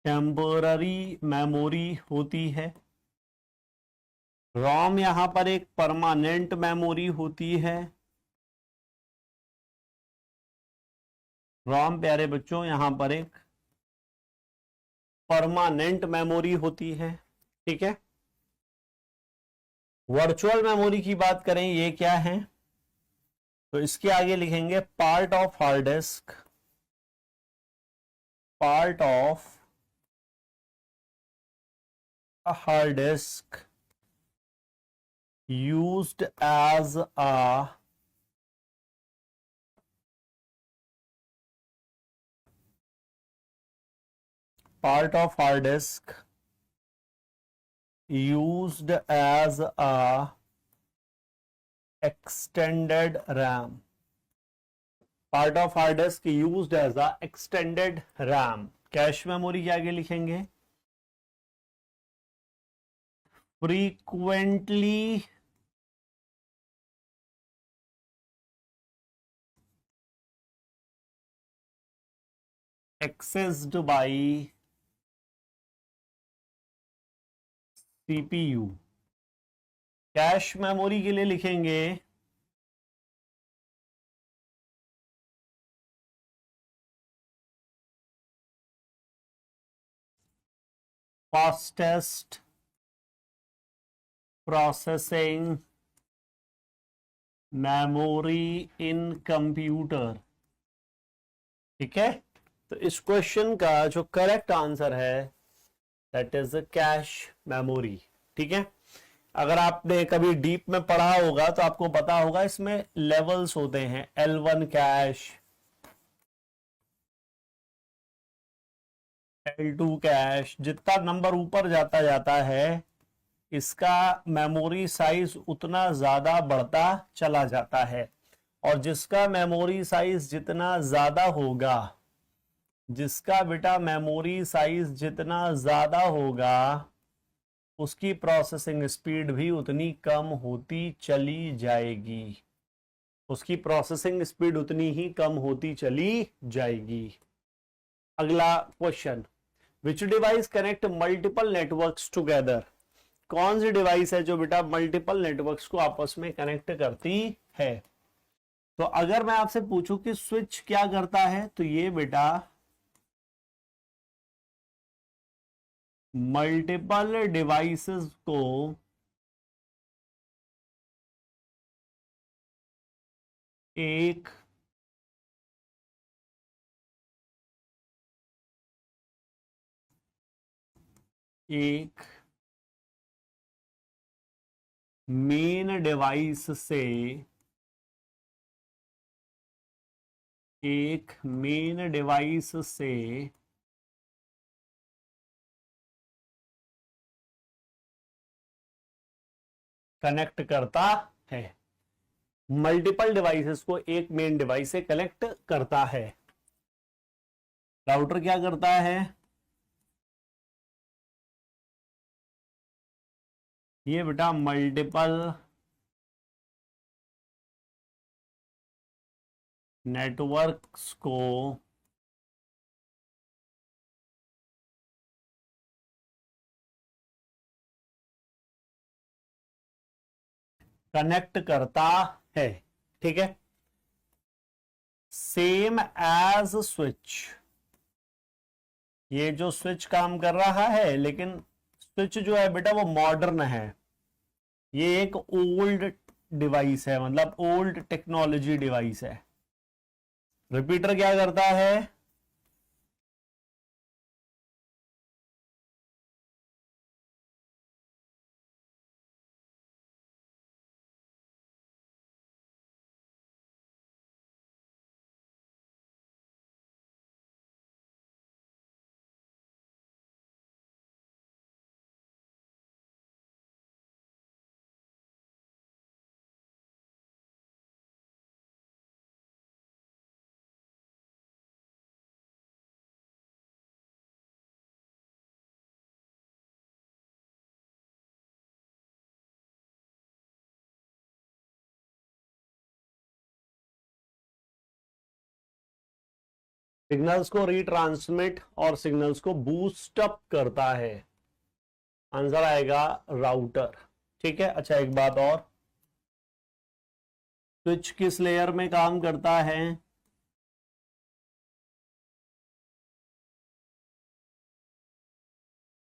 टेम्पररी मेमोरी होती है, रोम यहां पर एक परमानेंट मेमोरी होती है। रोम प्यारे बच्चों यहां पर एक परमानेंट मेमोरी होती है। ठीक है, वर्चुअल मेमोरी की बात करें ये क्या है, तो इसके आगे लिखेंगे part of hard disk, part of a hard disk used as a part of hard disk used as a extended RAM, part of hard disk used as a extended RAM। Cache memory के आगे लिखेंगे frequently accessed by CPU। Cache memory के लिए लिखेंगे fastest processing memory in computer. ठीक है, तो इस क्वेश्चन का जो करेक्ट आंसर है दैट इज कैश मेमोरी। ठीक है, अगर आपने कभी डीप में पढ़ा होगा तो आपको पता होगा इसमें लेवल्स होते हैं, L1 कैश, L2 कैश। जितना नंबर ऊपर जाता है इसका मेमोरी साइज उतना ज्यादा बढ़ता चला जाता है, और जिसका मेमोरी साइज जितना ज्यादा होगा, जिसका बेटा मेमोरी साइज जितना ज्यादा होगा उसकी प्रोसेसिंग स्पीड भी उतनी कम होती चली जाएगी, उसकी प्रोसेसिंग स्पीड उतनी ही कम होती चली जाएगी। अगला क्वेश्चन, विच device connect multiple networks together. कौन सी डिवाइस है जो बेटा मल्टीपल नेटवर्क्स को आपस में कनेक्ट करती है। तो अगर मैं आपसे पूछूं कि स्विच क्या करता है, तो ये बेटा मल्टीपल डिवाइसेस को एक मेन डिवाइस से कनेक्ट करता है। मल्टीपल डिवाइसेस को एक मेन डिवाइस से कनेक्ट करता है। राउटर क्या करता है, ये बेटा मल्टीपल नेटवर्क्स को कनेक्ट करता है। ठीक है, सेम एज स्विच, ये जो स्विच काम कर रहा है, लेकिन स्विच जो है बेटा वो मॉडर्न है, ये एक ओल्ड डिवाइस है, मतलब ओल्ड टेक्नोलॉजी डिवाइस है। रिपीटर क्या करता है, सिग्नल्स को रिट्रांसमिट और सिग्नल्स को बूस्ट अप करता है। आंसर आएगा राउटर। ठीक है, अच्छा एक बात और, स्विच किस लेयर में काम करता है,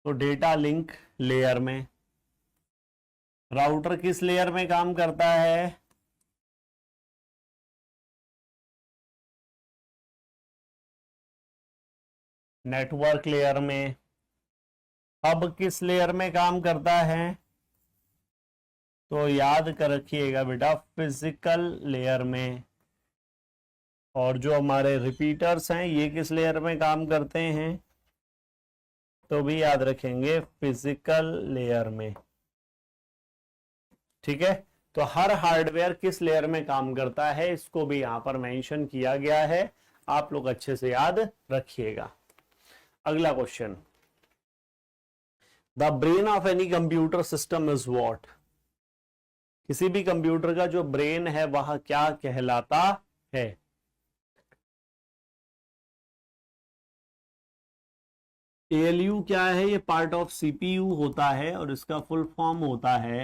तो डेटा लिंक लेयर में। राउटर किस लेयर में काम करता है, नेटवर्क लेयर में। हब किस लेयर में काम करता है, तो याद कर रखिएगा बेटा फिजिकल लेयर में। और जो हमारे रिपीटर्स हैं ये किस लेयर में काम करते हैं, तो भी याद रखेंगे फिजिकल लेयर में। ठीक है, तो हर हार्डवेयर किस लेयर में काम करता है इसको भी यहां पर मेंशन किया गया है, आप लोग अच्छे से याद रखिएगा। अगला question, the brain of any computer system is what. किसी भी कंप्यूटर का जो ब्रेन है वह क्या कहलाता है। ALU क्या है? ये पार्ट ऑफ CPU होता है और इसका फुल फॉर्म होता है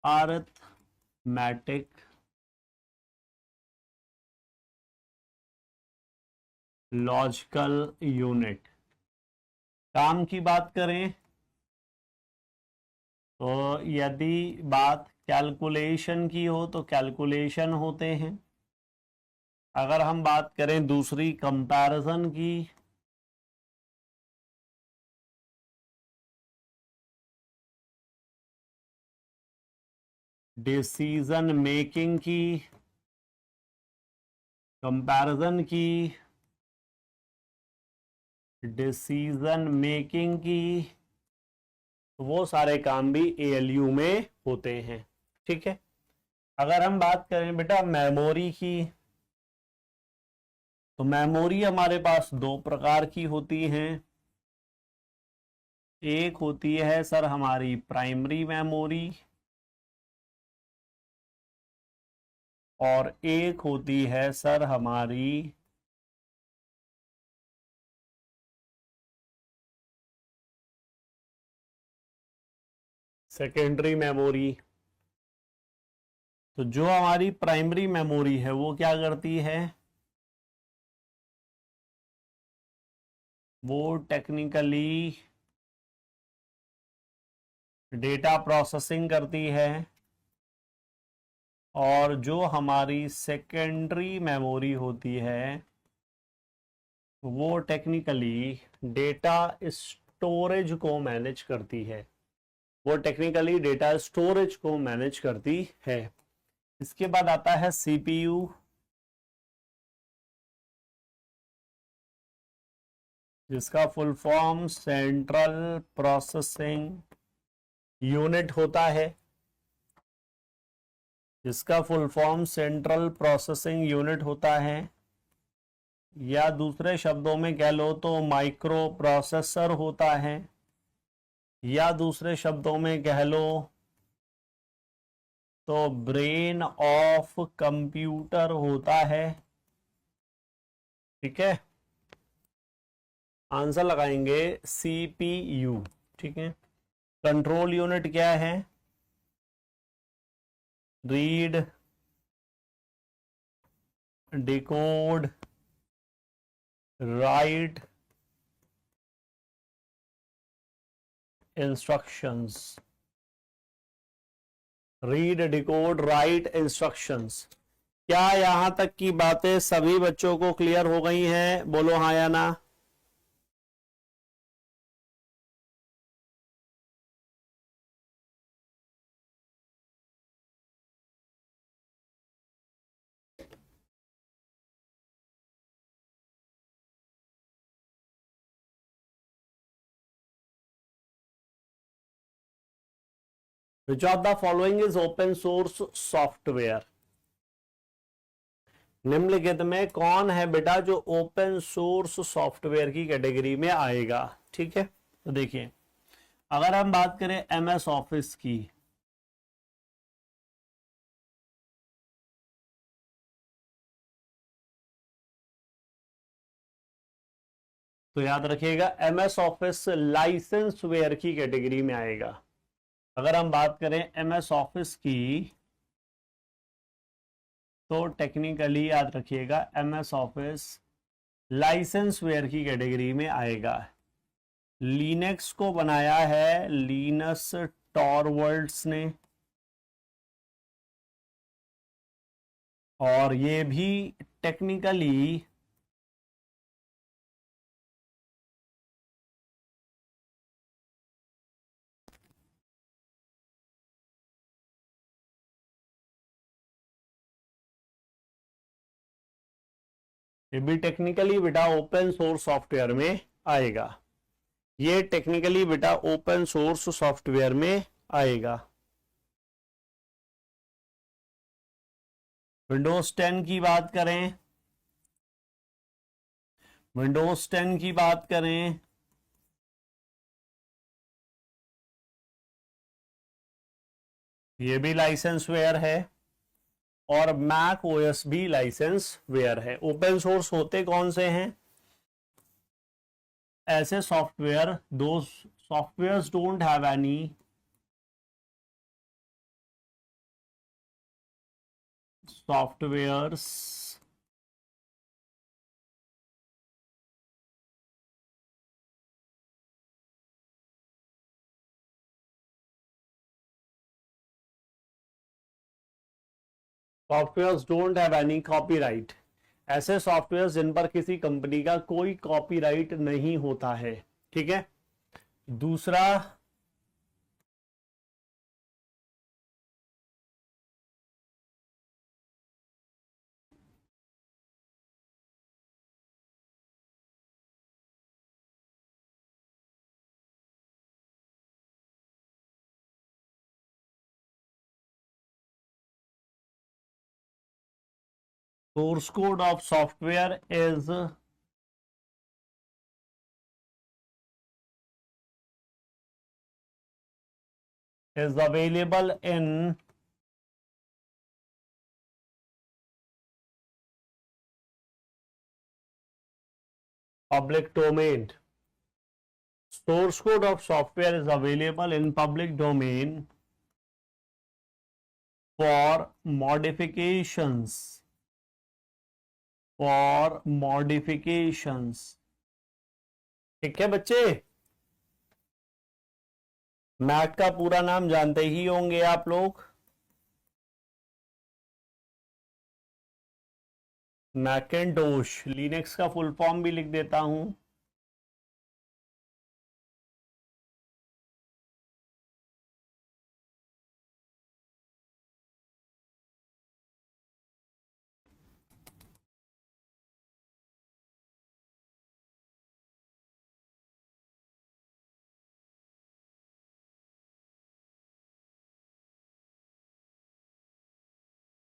अरिथमेटिक लॉजिकल यूनिट। काम की बात करें तो यदि बात कैलकुलेशन की हो तो कैलकुलेशन होते हैं। अगर हम बात करें दूसरी कंपैरिजन की डिसीजन मेकिंग की कंपैरिजन की डिसीजन मेकिंग की वो सारे काम भी ALU में होते हैं। ठीक है। अगर हम बात करें बेटा मेमोरी की तो मेमोरी हमारे पास दो प्रकार की होती हैं। एक होती है सर हमारी प्राइमरी मेमोरी और एक होती है सर हमारी सेकेंडरी मेमोरी। तो जो हमारी प्राइमरी मेमोरी है वो क्या करती है? वो टेक्निकली डेटा प्रोसेसिंग करती है और जो हमारी सेकेंडरी मेमोरी होती है वो टेक्निकली डेटा स्टोरेज को मैनेज करती है। वो टेक्निकली डेटा स्टोरेज को मैनेज करती है। इसके बाद आता है CPU, जिसका full form central processing unit होता है। जिसका full form central processing unit होता है, या दूसरे शब्दों में कह लो तो माइक्रो प्रोसेसर होता है, या दूसरे शब्दों में कह लो तो ब्रेन ऑफ कंप्यूटर होता है। ठीक है। आंसर लगाएंगे CPU। ठीक है। कंट्रोल यूनिट क्या है? Read, decode, right instructions. Read, decode, right instructions. क्या यहां तक की बातें सभी बच्चों को क्लियर हो गई हैं? बोलो हाँ या ना। Which of the following is open source software? निम्नलिखित में कौन है बेटा जो ओपन सोर्स सॉफ्टवेयर की कैटेगरी में आएगा? ठीक है। तो देखिए, अगर हम बात करें MS ऑफिस की, तो याद रखिएगा MS ऑफिस लाइसेंसवेयर की कैटेगरी में आएगा। अगर हम बात करें MS ऑफिस की तो टेक्निकली याद रखिएगा MS ऑफिस लाइसेंसवेयर की कैटेगरी में आएगा। लिनक्स को बनाया है लिनस टॉरवर्ल्ड्स ने, और ये भी टेक्निकली बेटा ओपन सोर्स सॉफ्टवेयर में आएगा। ये टेक्निकली बेटा ओपन सोर्स सॉफ्टवेयर में आएगा। विंडोज 10 की बात करें, विंडोज 10 की बात करें ये भी लाइसेंसवेयर है, और मैक ओएस भी लाइसेंसवेयर है। ओपन सोर्स होते कौन से हैं? ऐसे सॉफ्टवेयर, दो softwares don't have any softwares softwares don't have any copyright, ऐसे सॉफ्टवेयर जिन पर किसी कंपनी का कोई कॉपीराइट नहीं होता है। ठीक है। दूसरा, source code of software is available in public domain. Source code of software is available in public domain for modifications. For modifications. ठीक है बच्चे, मैक का पूरा नाम जानते ही होंगे आप लोग, मैकिन्टोश। लिनक्स का फुल फॉर्म भी लिख देता हूं,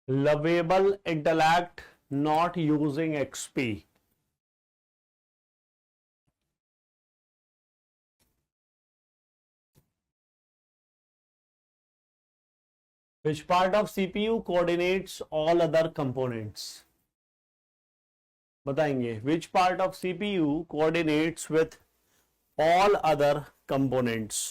lovable intellect not using XP. Which part of CPU coordinates all other components? बताएंगे, which part of CPU coordinates with all other components?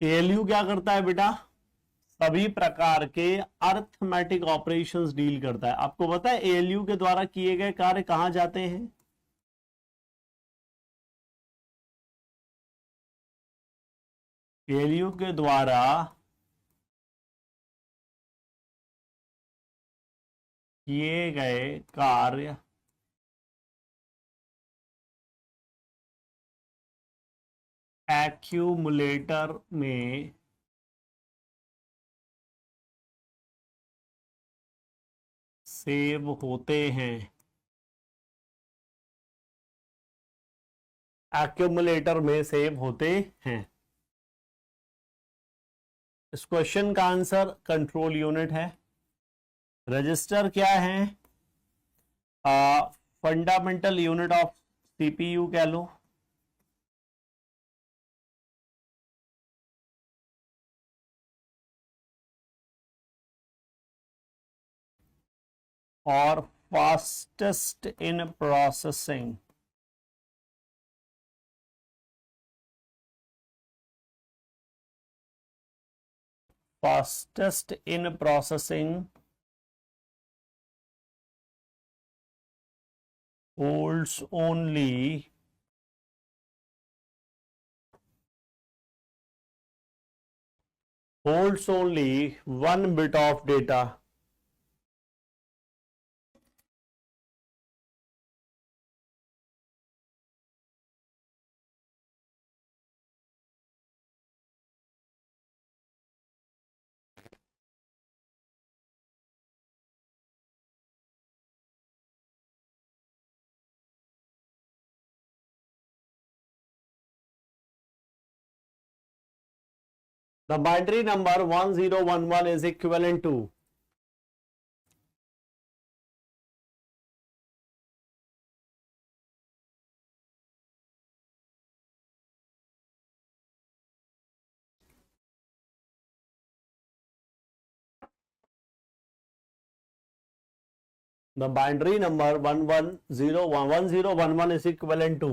ALU क्या करता है बेटा? सभी प्रकार के अर्थमेटिक ऑपरेशंस डील करता है। आपको पता है ALU के द्वारा किए गए कार्य कहां जाते हैं? ALU के द्वारा किए गए कार्य एक्यूमुलेटर में सेव होते हैं। एक्यूमुलेटर में सेव होते हैं। इस क्वेश्चन का आंसर कंट्रोल यूनिट है। रजिस्टर क्या है? फंडामेंटल यूनिट ऑफ CPU कह लो। और fastest in processing. Fastest in processing holds only one bit of data. The binary number 1011 is equivalent to the binary number 1011 is equivalent to,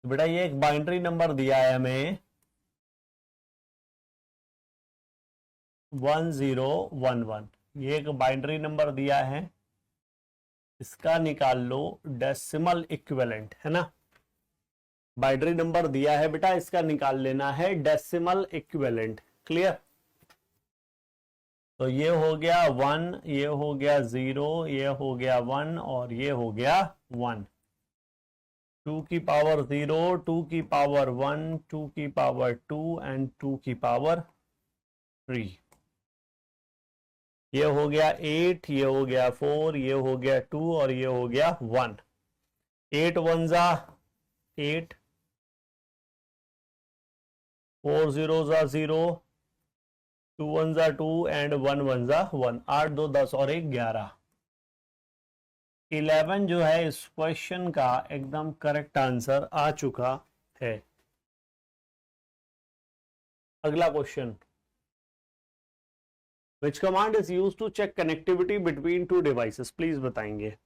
बेटा ये एक binary number दिया है हमें 1011, ये एक बाइनरी नंबर दिया है, इसका निकाल लो डेसिमल इक्विवेलेंट, है ना। बाइनरी नंबर दिया है बेटा, इसका निकाल लेना है डेसिमल इक्विवेलेंट। क्लियर। तो ये हो गया 1, ये हो गया 0, ये हो गया 1 और ये हो गया 1। 2 की पावर 0, 2 की पावर 1, 2 की पावर 2 एंड 2 की पावर 3। ये हो गया 8, ये हो गया 4, ये हो गया 2 और ये हो गया 1। 8 1 जा 8, 4 0 जा 0, 2 1 जा 2 एंड 1 1 जा 1। 8 2 10 और 1 11। 11 जो है इस क्वेश्चन का एकदम करेक्ट आंसर आ चुका है। अगला question, which command is used to check connectivity between two devices, please बताएंगे।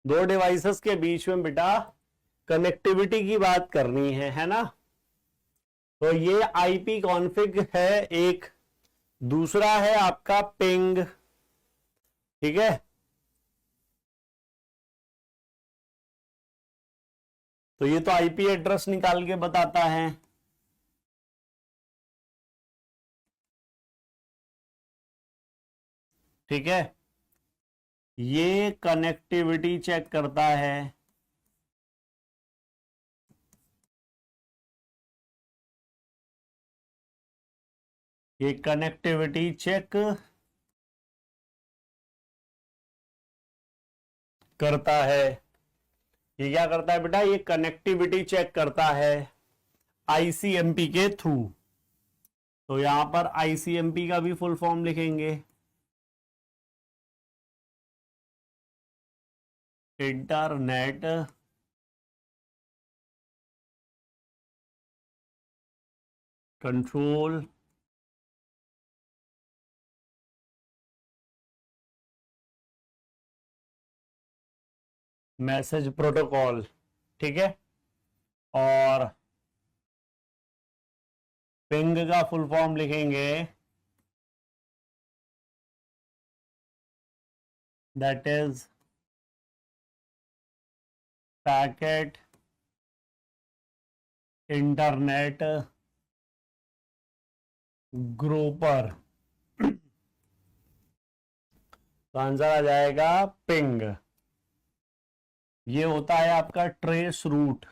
दो डिवाइसेस के बीच में बेटा कनेक्टिविटी की बात करनी है ना। तो ये आईपी कॉन्फ़िग है एक, दूसरा है आपका पिंग, ठीक है। तो ये तो आईपी एड्रेस निकाल के बताता है, ठीक है। ये कनेक्टिविटी चेक करता है, ये कनेक्टिविटी चेक करता है। ये क्या करता है बेटा, ये कनेक्टिविटी चेक करता है आईसीएमपी के थ्रू। तो यहां पर आईसीएमपी का भी फुल फॉर्म लिखेंगे, इंटरनेट कंट्रोल मैसेज प्रोटोकॉल, ठीक है। और पिंग का फुल फॉर्म लिखेंगे, that is packet internet grouper. तो आंसर आ जाएगा पिंग। ये होता है आपका ट्रेस रूट।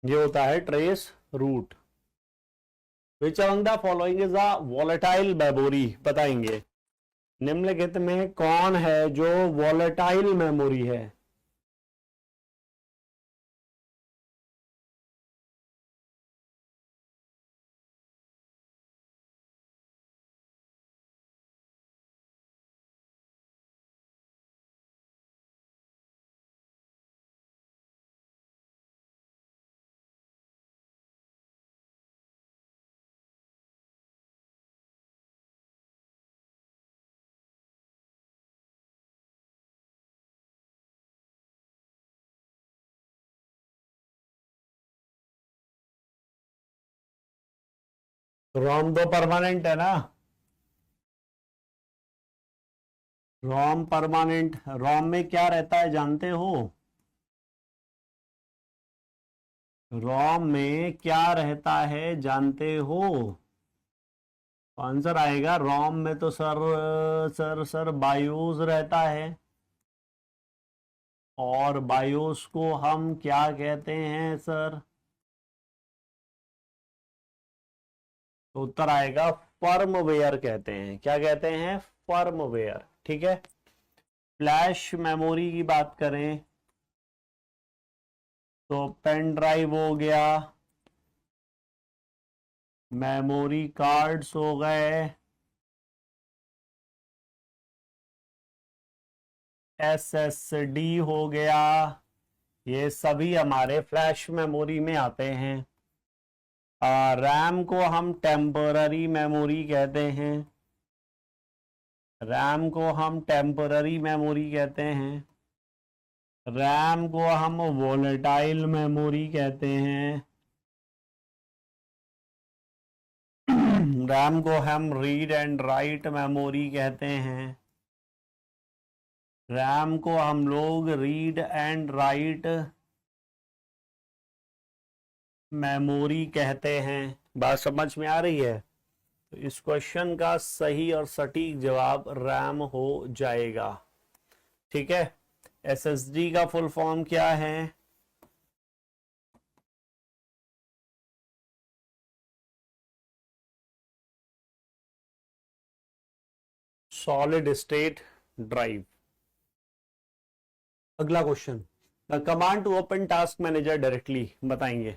ये होता है trace route. Which among the following is a volatile memory, बताएंगे निम्नलिखित में कौन है जो वॉलेटाइल मेमोरी है। रोम तो परमानेंट है ना, रोम परमानेंट। रोम में क्या रहता है जानते हो? रोम में क्या रहता है जानते हो? आंसर आएगा रोम में तो सर बायोस रहता है। और बायोस को हम क्या कहते हैं सर? तो उत्तर आएगा फर्मवेयर कहते हैं। क्या कहते हैं? फर्मवेयर। ठीक है। फ्लैश मेमोरी की बात करें तो पेन ड्राइव हो गया, मेमोरी कार्ड्स हो गए, एसएसडी हो गया, ये सभी हमारे फ्लैश मेमोरी में आते हैं। रैम को हम टेम्पररी मेमोरी कहते हैं, रैम को हम टेम्पररी मेमोरी कहते हैं, रैम को हम वोलेटाइल मेमोरी कहते हैं, रैम को हम रीड एंड राइट मेमोरी कहते हैं, रैम को हम लोग रीड एंड राइट मेमोरी कहते हैं। बात समझ में आ रही है? तो इस क्वेश्चन का सही और सटीक जवाब रैम हो जाएगा। ठीक है। एसएसडी का फुल फॉर्म क्या है? Solid state drive. अगला question, the command to open task manager directly बताएंगे।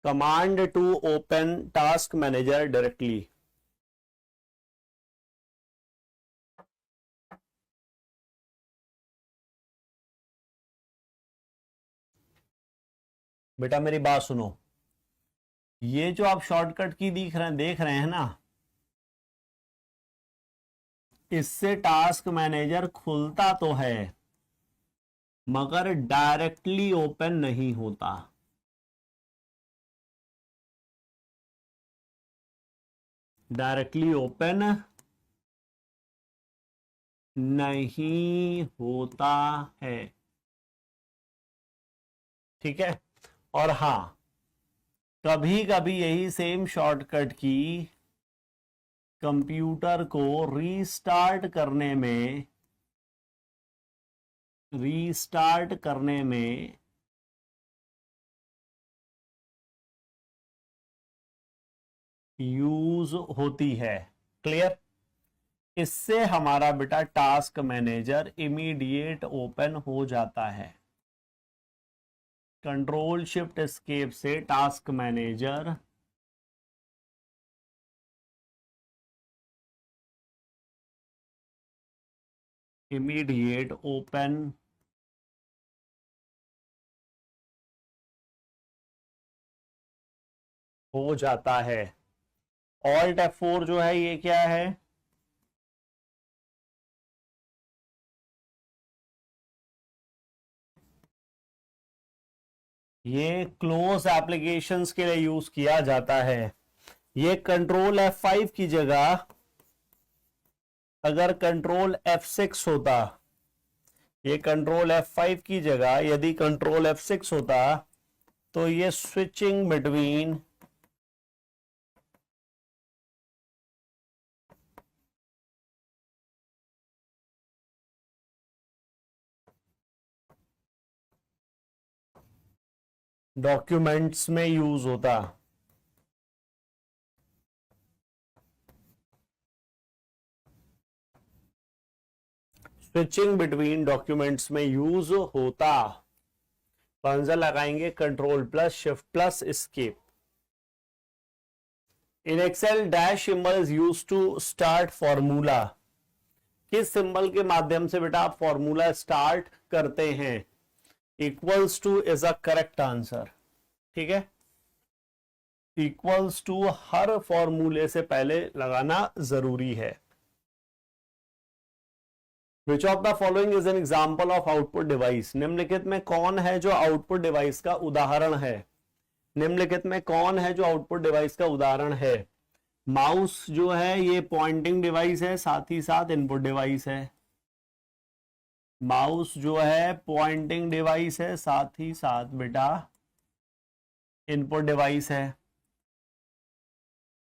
Command to open task manager directly. बेटा मेरी बात सुनो, ये जो आप शॉर्टकट की देख रहे हैं ना, इससे टास्क मैनेजर खुलता तो है मगर डायरेक्टली ओपन नहीं होता। डायरेक्टली ओपन नहीं होता है। ठीक है। और हां, कभी कभी यही सेम शॉर्टकट की कंप्यूटर को रीस्टार्ट करने में यूज होती है। क्लियर? इससे हमारा बेटा टास्क मैनेजर इमीडिएट ओपन हो जाता है। कंट्रोल शिफ्ट एस्केप से टास्क मैनेजर इमीडिएट ओपन हो जाता है। ऑल्ट F4 जो है ये क्या है? ये क्लोज एप्लीकेशंस के लिए यूज किया जाता है। ये कंट्रोल F5 की जगह अगर कंट्रोल F6 होता, ये कंट्रोल F5 की जगह यदि कंट्रोल F6 होता तो ये स्विचिंग बिटवीन डॉक्यूमेंट्स में यूज होता। स्विचिंग बिटवीन डॉक्यूमेंट्स में यूज होता। पंजर लगाएंगे control plus shift plus escape. In Excel dash symbol is use to start formula. किस सिंबल के माध्यम से बेटा आप फॉर्मूला स्टार्ट करते हैं? Equals to is a correct answer. ठीक है। इक्वल्स टू हर फॉर्मूले से पहले लगाना जरूरी है। विच of the following is an example of output device, निम्नलिखित में कौन है जो आउटपुट डिवाइस का उदाहरण है, निम्नलिखित में कौन है जो आउटपुट डिवाइस का उदाहरण है। माउस जो है ये पॉइंटिंग डिवाइस है, साथ ही साथ इनपुट डिवाइस है। माउस जो है पॉइंटिंग डिवाइस है, साथ ही साथ बेटा इनपुट डिवाइस है।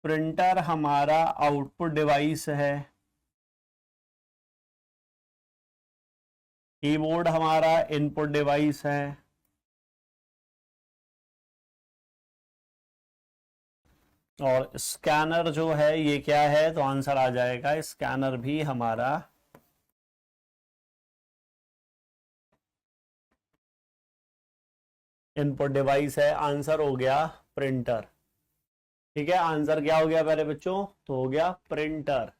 प्रिंटर हमारा आउटपुट डिवाइस है। कीबोर्ड हमारा इनपुट डिवाइस है। और स्कैनर जो है ये क्या है, तो आंसर आ जाएगा स्कैनर भी हमारा इनपुट डिवाइस है। आंसर हो गया प्रिंटर। ठीक है, आंसर क्या हो गया प्यारे बच्चों, तो हो गया प्रिंटर।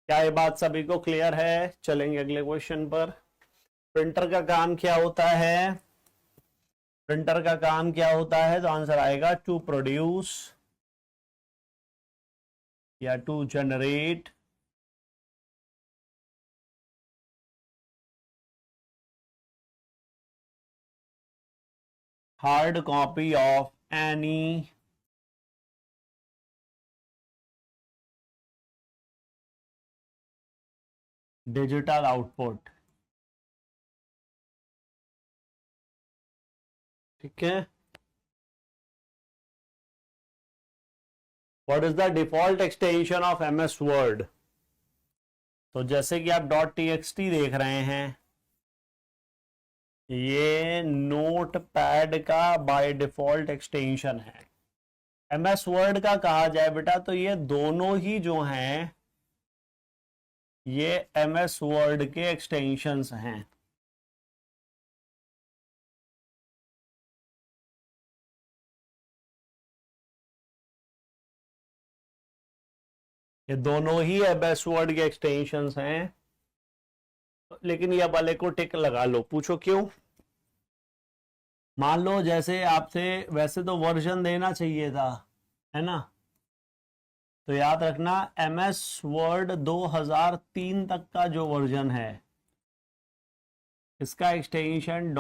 क्या ये बात सभी को क्लियर है? चलेंगे अगले क्वेश्चन पर। प्रिंटर का काम क्या होता है, प्रिंटर का काम क्या होता है, तो आंसर आएगा टू प्रोड्यूस या to generate hard copy of any digital output. ठीक है, what is the default extension of MS Word. तो जैसे कि आप .txt देख रहे हैं, ये नोट पैड का बाय डिफॉल्ट एक्सटेंशन है। MS वर्ड का कहा जाए बेटा तो ये दोनों ही जो हैं ये MS वर्ड के एक्सटेंशंस हैं। ये दोनों ही MS वर्ड के एक्सटेंशंस हैं, लेकिन ये वाले को टिक लगा लो। पूछो क्यों? मान लो जैसे आपसे वैसे तो वर्जन देना चाहिए था, है ना, तो याद रखना MS वर्ड 2003 तक का जो वर्जन है इसका एक्सटेंशन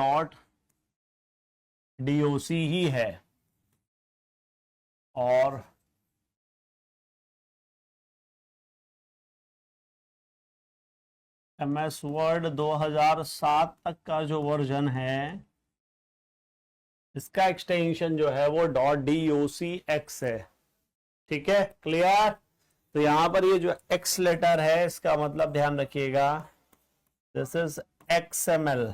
.doc ही है। और MS वर्ड 2007 तक का जो वर्जन है इसका एक्सटेंशन जो है वो .docx है। ठीक है, क्लियर? तो यहां पर ये जो X लेटर है इसका मतलब ध्यान रखिएगा, this is XML।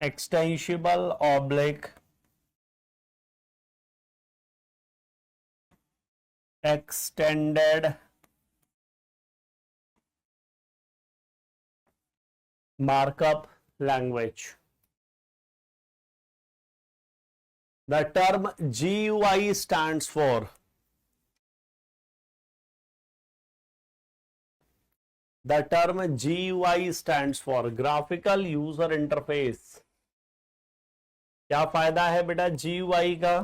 Extensible oblique extended markup language. The term GUI stands for graphical user interface. क्या फायदा है बेटा GUI का?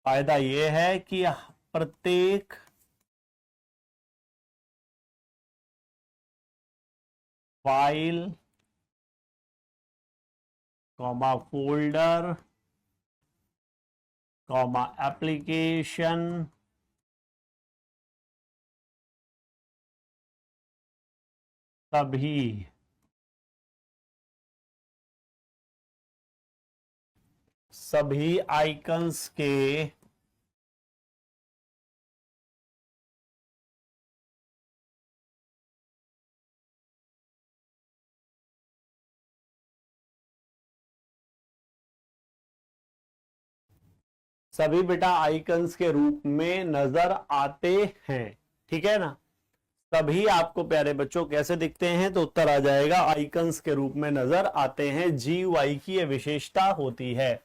फायदा यह है कि प्रत्येक file comma folder comma application सभी आइकन्स के सभी बेटा आइकन्स के रूप में नजर आते हैं। ठीक है ना, सभी आपको प्यारे बच्चों कैसे दिखते हैं, तो उत्तर आ जाएगा आइकन्स के रूप में नजर आते हैं। GUI की यह विशेषता होती है।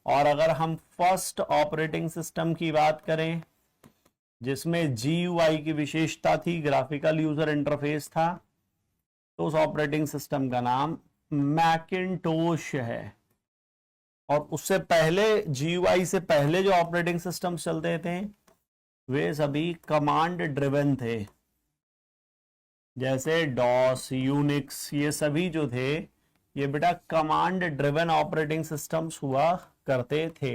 और अगर हम फर्स्ट ऑपरेटिंग सिस्टम की बात करें जिसमें GUI की विशेषता थी, ग्राफिकल यूजर इंटरफेस था, तो उस ऑपरेटिंग सिस्टम का नाम मैकिन्टोश है। और उससे पहले GUI से पहले जो ऑपरेटिंग सिस्टम चलते थे वे सभी कमांड ड्रिवन थे। जैसे डॉस, यूनिक्स, ये सभी जो थे ये बेटा कमांड ड्रिवन ऑपरेटिंग सिस्टम्स हुआ करते थे।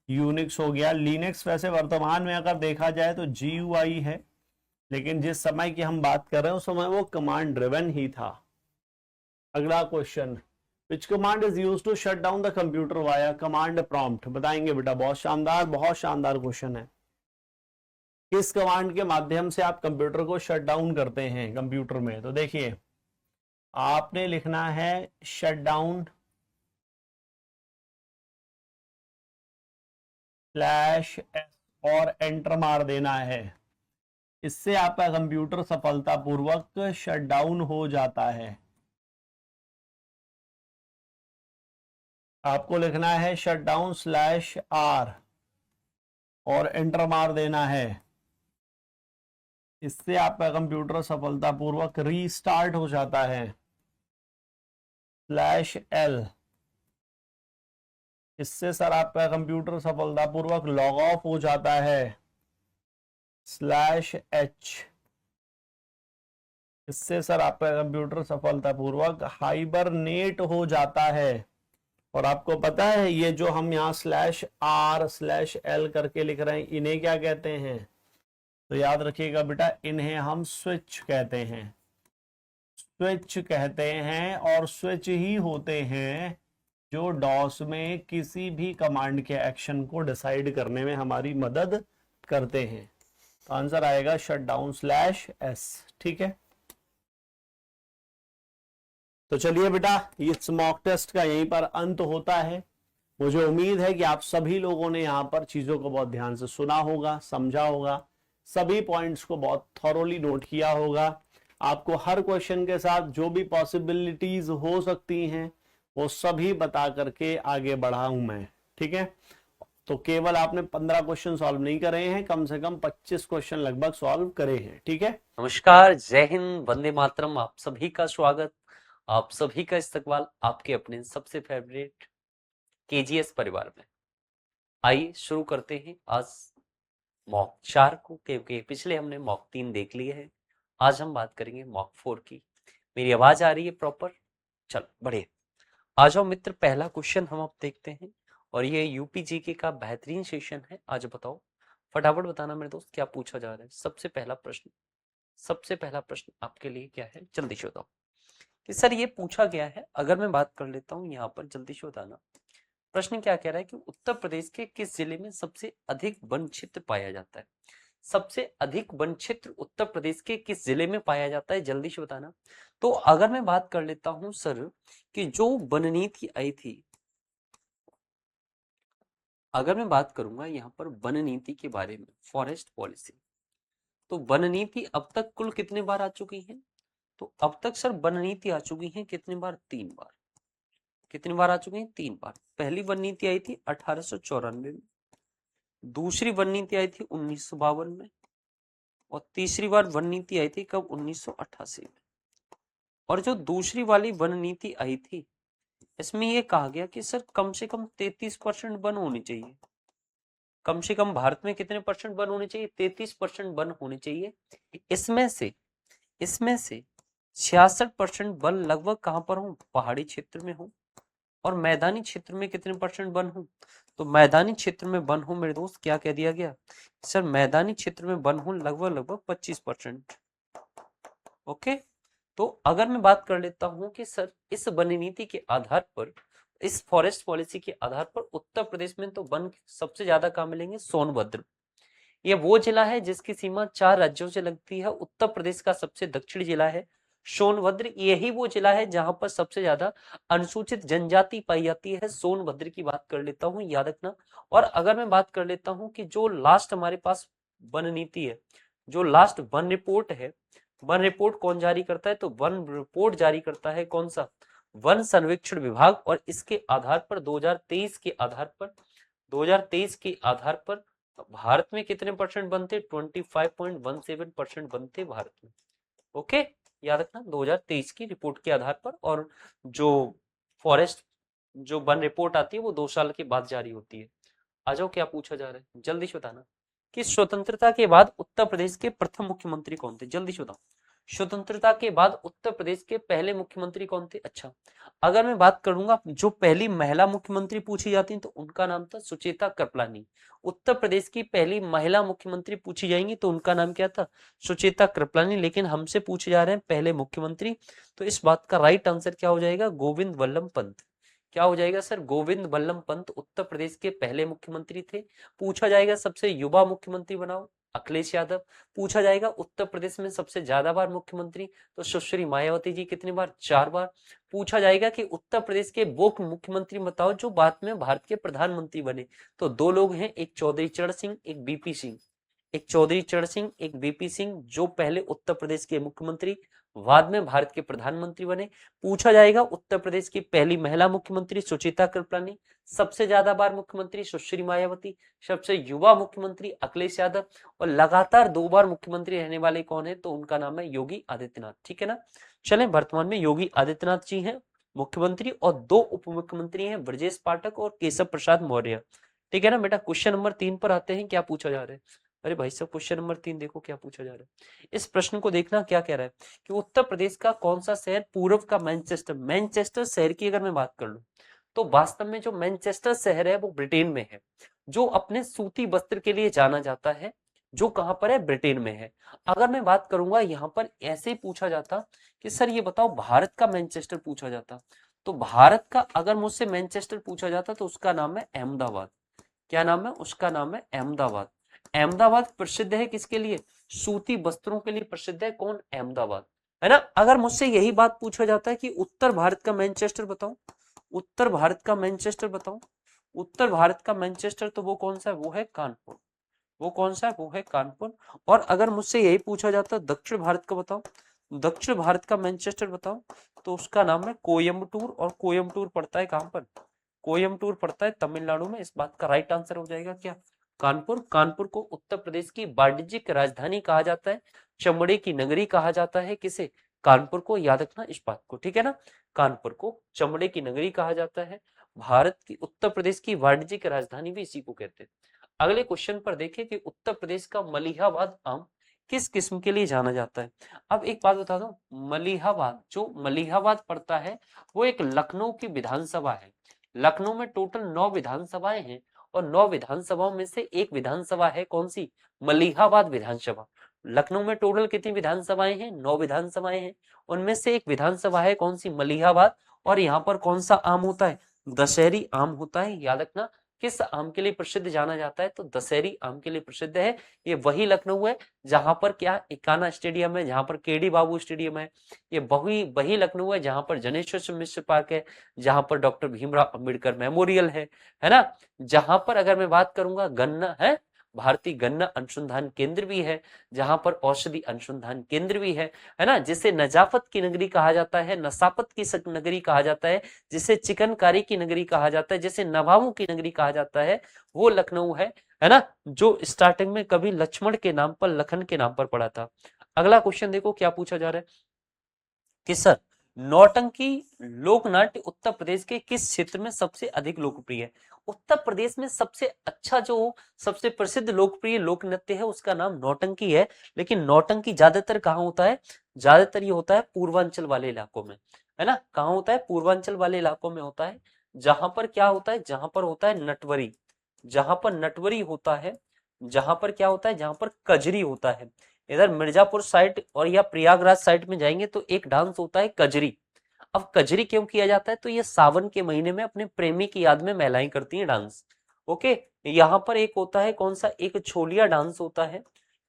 यूनिक्स हो गया, लिनक्स वैसे वर्तमान में अगर देखा जाए तो GUI है, लेकिन जिस समय की हम बात कर रहे हैं उस समय वो कमांड ड्रिवन ही था। अगला question, which command is used to shut down the computer via command prompt? बताएंगे बेटा, बहुत शानदार क्वेश्चन है। किस कमांड के माध्यम से आप कंप्यूटर को शट डाउन करते हैं कंप्यूटर में? तो देखिए, आपने लिखना है शट डाउन /s और एंटर मार देना है। इससे आपका कंप्यूटर सफलतापूर्वक शट डाउन हो जाता है। आपको लिखना है शट डाउन /r और एंटर मार देना है। इससे आपका कंप्यूटर सफलतापूर्वक रीस्टार्ट हो जाता है। /l, इससे सर आपका कंप्यूटर सफलतापूर्वक लॉग ऑफ हो जाता है। /h, इससे सर आपका कंप्यूटर सफलतापूर्वक हाइबरनेट हो जाता है। और आपको पता है ये जो हम यहाँ /r/l करके लिख रहे हैं, इन्हें क्या कहते हैं? तो याद रखिएगा बेटा, इन्हें हम स्विच कहते हैं। स्विच कहते हैं, और स्विच ही होते हैं जो डॉस में किसी भी कमांड के एक्शन को डिसाइड करने में हमारी मदद करते हैं। तो आंसर आएगा शट डाउन /s। ठीक है, तो चलिए बेटा, इस मॉक टेस्ट का यहीं पर अंत होता है। मुझे उम्मीद है कि आप सभी लोगों ने यहाँ पर चीजों को बहुत ध्यान से सुना होगा, समझा होगा, सभी पॉइंट्स को बहुत थॉरोली नोट किया होगा। आपको हर क्वेश्चन के साथ जो भी पॉसिबिलिटीज हो सकती हैं वो सभी बता करके आगे बढ़ा हूं मैं। ठीक है, तो केवल आपने 15 क्वेश्चन सॉल्व नहीं करे हैं, कम से कम 25 क्वेश्चन लगभग सॉल्व करे हैं। ठीक है, नमस्कार, जय हिंद, वंदे मातरम। आप सभी का स्वागत, आप सभी का इस्तकबाल आपके अपने सबसे फेवरेट KGS परिवार में। आइए शुरू करते हैं आज मॉक 4 को, क्योंकि पिछले हमने मॉक 3 देख लिए हैं। आज हम बात करेंगे मॉक 4 की। मेरी आवाज आ रही है प्रॉपर? चलो बढ़िया, आ जाओ मित्र। पहला क्वेश्चन हम अब देखते हैं, और ये UPGK का बेहतरीन सेशन है। आज बताओ, फटाफट बताना मेरे दोस्त, क्या पूछा जा रहा है। सबसे पहला प्रश्न आपके लिए क्या है, जल्दी से बताओ कि सर ये पूछा गया है। अगर मैं बात कर लेता हूं यहाँ पर, जल्दी से बताना। प्रश्न क्या कह रहा है कि उत्तर प्रदेश के किस जिले में सबसे अधिक वन क्षेत्र पाया जाता है? सबसे अधिक वन क्षेत्र उत्तर प्रदेश के किस जिले में पाया जाता है, जल्दी से बताना। तो अगर मैं बात कर लेता हूं सर कि जो वन नीति आई थी, अगर मैं बात करूंगा यहाँ पर वन नीति के बारे में, फॉरेस्ट पॉलिसी, तो वन नीति अब तक कुल कितने बार आ चुकी है? तो अब तक सर वन नीति आ चुकी है कितनी बार? 3 बार। कितनी बार आ चुकी है? 3 बार। पहली वन नीति आई थी 1894 में, दूसरी वन नीति आई थी 1952 में, और तीसरी बार वन नीति आई थी कब? 1988 में। और जो दूसरी वाली वन नीति आई थी, इसमें यह कहा गया कि सर कम से कम 33% वन होनी चाहिए। कम से कम भारत में कितने परसेंट वन होने चाहिए? 33% वन होने चाहिए। इसमें से 66% वन लगभग कहां पर हो? पहाड़ी क्षेत्र में हो। और मैदानी क्षेत्र में कितने परसेंट वन हो? तो मैदानी क्षेत्र में वन हो मेरे दोस्त, क्या कह दिया गया सर? मैदानी क्षेत्र में वन हो लगभग 25%। ओके, तो अगर मैं बात कर लेता हूं कि सर इस वन नीति के आधार पर, इस फॉरेस्ट पॉलिसी के आधार पर उत्तर प्रदेश में तो वन सबसे ज्यादा कहां मिलेंगे? सोनभद्र। ये वो जिला है जिसकी सीमा 4 राज्यों से लगती है। उत्तर प्रदेश का सबसे दक्षिणी जिला है सोनभद्र। यही वो जिला है जहां पर सबसे ज्यादा अनुसूचित जनजाति पाई जाती है। सोनभद्र की बात कर लेता हूं, याद रखना। और अगर मैं बात कर लेता हूं कि जो लास्ट हमारे पास वन नीति है, जो लास्ट वन रिपोर्ट है, वन रिपोर्ट कौन जारी करता है? तो वन रिपोर्ट जारी करता है कौन सा? वन सर्वेक्षण विभाग। और इसके आधार पर 2023 के आधार पर भारत में कितने परसेंट बनते? 25.17% बनते भारत में। ओके, याद रखना 2023 की रिपोर्ट के आधार पर। और जो फॉरेस्ट जो वन रिपोर्ट आती है वो 2 साल के बाद जारी होती है। आ जाओ, क्या पूछा जा रहा है, जल्दी से बताना। कि स्वतंत्रता के बाद उत्तर प्रदेश के प्रथम मुख्यमंत्री कौन थे? जल्दी से बताओ, स्वतंत्रता के बाद उत्तर प्रदेश के पहले मुख्यमंत्री कौन थे? अच्छा, अगर मैं बात करूंगा जो पहली महिला मुख्यमंत्री पूछी जाती है तो उनका नाम था सुचेता कृपलानी। उत्तर प्रदेश की पहली महिला मुख्यमंत्री पूछी जाएंगी तो उनका नाम क्या था? सुचेता कृपलानी। लेकिन हमसे पूछे जा रहे हैं पहले मुख्यमंत्री, तो इस बात का राइट आंसर क्या हो जाएगा? गोविंद वल्लभ पंत। क्या हो जाएगा सर? गोविंद वल्लभ पंत उत्तर प्रदेश के पहले मुख्यमंत्री थे। पूछा जाएगा सबसे युवा मुख्यमंत्री बनाओ, अखिलेश यादव। पूछा जाएगा उत्तर प्रदेश में सबसे ज्यादा बार मुख्यमंत्री, तो सुश्री मायावती जी कितनी बार? 4 बार। पूछा जाएगा कि उत्तर प्रदेश के वो मुख्यमंत्री बताओ जो बाद में भारत के प्रधानमंत्री बने, तो 2 लोग हैं, एक चौधरी चरण सिंह, एक बीपी सिंह। एक चौधरी चरण सिंह, एक बीपी सिंह, जो पहले उत्तर प्रदेश के मुख्यमंत्री बाद में भारत के प्रधानमंत्री बने। पूछा जाएगा उत्तर प्रदेश की पहली महिला मुख्यमंत्री सुचिता कृपलानी, सबसे ज्यादा बार मुख्यमंत्री सुश्री मायावती, सबसे युवा मुख्यमंत्री अखिलेश यादव, और लगातार 2 बार मुख्यमंत्री रहने वाले कौन है? तो उनका नाम है योगी आदित्यनाथ। ठीक है ना। चलें, वर्तमान में योगी आदित्यनाथ जी हैं मुख्यमंत्री और 2 उप मुख्यमंत्री हैं, ब्रजेश पाठक और केशव प्रसाद मौर्य। ठीक है ना बेटा। क्वेश्चन नंबर 3 पर आते हैं, क्या पूछा जा रहा है? अरे भाई साहब, क्वेश्चन नंबर 3 देखो क्या पूछा जा रहा है। इस प्रश्न को देखना क्या कह रहा है कि उत्तर प्रदेश का कौन सा शहर पूर्व का मैनचेस्टर, मैनचेस्टर शहर की अगर मैं बात कर लूं तो वास्तव में जो मैनचेस्टर शहर है वो ब्रिटेन में है, जो अपने सूती वस्त्र के लिए जाना जाता है, जो कहां पर है? ब्रिटेन में है। अगर मैं बात करूंगा यहां पर ऐसे ही पूछा जाता कि सर ये बताओ भारत का मैनचेस्टर पूछा जाता, तो भारत का अगर मुझसे मैनचेस्टर पूछा जाता तो उसका नाम है अहमदाबाद। क्या नाम है? उसका नाम है अहमदाबाद। अहमदाबाद प्रसिद्ध है किसके लिए? सूती वस्त्रों के लिए प्रसिद्ध है। कौन? अहमदाबाद, है ना। अगर मुझसे यही बात पूछा जाता है कि उत्तर भारत का मैनचेस्टर बताओ, उत्तर भारत का मैनचेस्टर बताओ, उत्तर भारत का मैनचेस्टर, तो वो कौन सा है? वो है कानपुर। वो कौन सा है? वो है कानपुर। और अगर मुझसे यही पूछा जाता दक्षिण भारत का बताओ, दक्षिण भारत का मैनचेस्टर बताओ, तो उसका नाम है कोयम्बटूर। और कोयम्बटूर पड़ता है कहां पर? कोयम्बटूर पड़ता है तमिलनाडु में। इस बात का राइट आंसर हो जाएगा क्या? कानपुर। कानपुर को उत्तर प्रदेश की वाणिज्यिक राजधानी कहा जाता है, चमड़े की नगरी कहा जाता है। किसे? कानपुर को। याद रखना इस बात को, ठीक है ना। कानपुर को चमड़े की नगरी कहा जाता है। भारत की, उत्तर प्रदेश की वाणिज्यिक राजधानी भी इसी को कहते हैं। अगले क्वेश्चन पर देखें कि उत्तर प्रदेश का मलिहाबाद आम किस किस्म के लिए जाना जाता है। अब एक बात बता दो, मलिहाबाद, जो मलिहाबाद पड़ता है वो एक लखनऊ की विधानसभा है। लखनऊ में टोटल 9 विधानसभाएं हैं और 9 विधानसभाओं में से एक विधानसभा है कौन सी? मलिहाबाद विधानसभा। लखनऊ में टोटल कितनी विधानसभाएं हैं? 9 विधानसभाएं हैं। उनमें से एक विधानसभा है कौन सी? मलिहाबाद। और यहाँ पर कौन सा आम होता है? दशहरी आम होता है। याद रखना, किस आम के लिए प्रसिद्ध जाना जाता है? तो दशहरी आम के लिए प्रसिद्ध है। ये वही लखनऊ है जहां पर क्या इकाना स्टेडियम है, जहां पर केडी बाबू स्टेडियम है। ये वही लखनऊ है जहां पर जनेश्वर मिश्र पार्क है, जहां पर डॉक्टर भीमराव अंबेडकर मेमोरियल है ना। जहां पर अगर मैं बात करूंगा गन्ना है, भारतीय गन्ना अनुसंधान केंद्र भी है, जहां पर औषधि अनुसंधान केंद्र भी है ना। जिसे नजाफत की नगरी कहा जाता है, नसापत की नगरी कहा जाता है, जिसे चिकनकारी की नगरी कहा जाता है, जिसे नवाबों की नगरी कहा जाता है, वो लखनऊ है ना, जो स्टार्टिंग में कभी लक्ष्मण के नाम पर, लखन के नाम पर पड़ा था। अगला क्वेश्चन देखो क्या पूछा जा रहा है कि सर नौटंकी लोक नाट्य उत्तर प्रदेश के किस क्षेत्र में सबसे अधिक लोकप्रिय है। उत्तर प्रदेश में सबसे अच्छा, जो सबसे प्रसिद्ध लोकप्रिय लोक नृत्य है उसका नाम नौटंकी है। लेकिन नौटंकी ज्यादातर कहाँ होता है? ज्यादातर ये होता है पूर्वांचल वाले इलाकों में, है ना। कहाँ होता है? पूर्वांचल वाले इलाकों में होता है, जहां पर क्या होता है? जहां पर होता है नटवरी, जहां पर नटवरी होता है, जहां पर क्या होता है? जहां पर कजरी होता है। इधर मिर्जापुर साइड और या प्रयागराज साइड में जाएंगे तो एक डांस होता है कजरी। अब कजरी क्यों किया जाता है? तो ये सावन के महीने में अपने प्रेमी की याद में महिलाएं करती हैं डांस। ओके, यहाँ पर एक होता है कौन सा? एक छोलिया डांस होता है।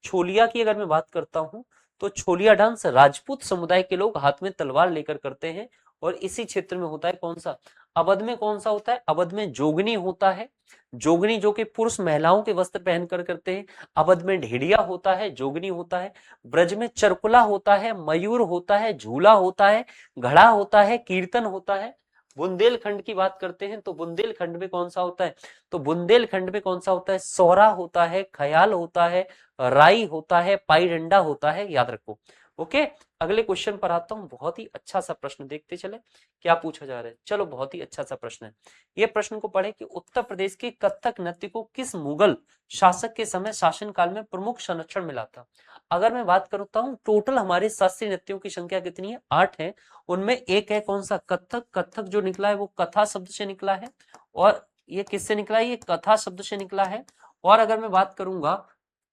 छोलिया की अगर मैं बात करता हूँ तो छोलिया डांस राजपूत समुदाय के लोग हाथ में तलवार लेकर करते हैं। और इसी क्षेत्र में होता है कौन सा? अवध में कौन सा होता है? अवध में जोगनी होता है। जोगनी जो कि पुरुष महिलाओं के वस्त्र पहनकर करते हैं। अवध में ढेडिया होता है, जोगनी होता है। ब्रज में चरकुला होता है, मयूर होता है, झूला होता है, घड़ा होता है, कीर्तन होता है। बुंदेलखंड की बात करते हैं तो बुंदेलखंड में कौन सा होता है? तो बुंदेलखंड में कौन सा होता है? सोरा होता है, ख्याल होता है, राई होता है, पाई डंडा होता है। याद रखो, ओके, अगले क्वेश्चन पर आता हूं। बहुत ही अच्छा सा प्रश्न देखते चले क्या पूछा जा रहा है। चलो, बहुत ही अच्छा सा प्रश्न है। ये प्रश्न को पढ़े कि उत्तर प्रदेश के कथक नृत्य को किस मुगल शासक के समय शासनकाल में प्रमुख संरक्षण मिला था। अगर मैं बात करता हूँ, टोटल हमारे शास्त्रीय नृत्यों की संख्या कितनी है? 8 है। उनमें एक है कौन सा? कथक। कथक जो निकला है वो कथा शब्द से निकला है, और ये किससे निकला है? ये कथा शब्द से निकला है। और अगर मैं बात करूंगा,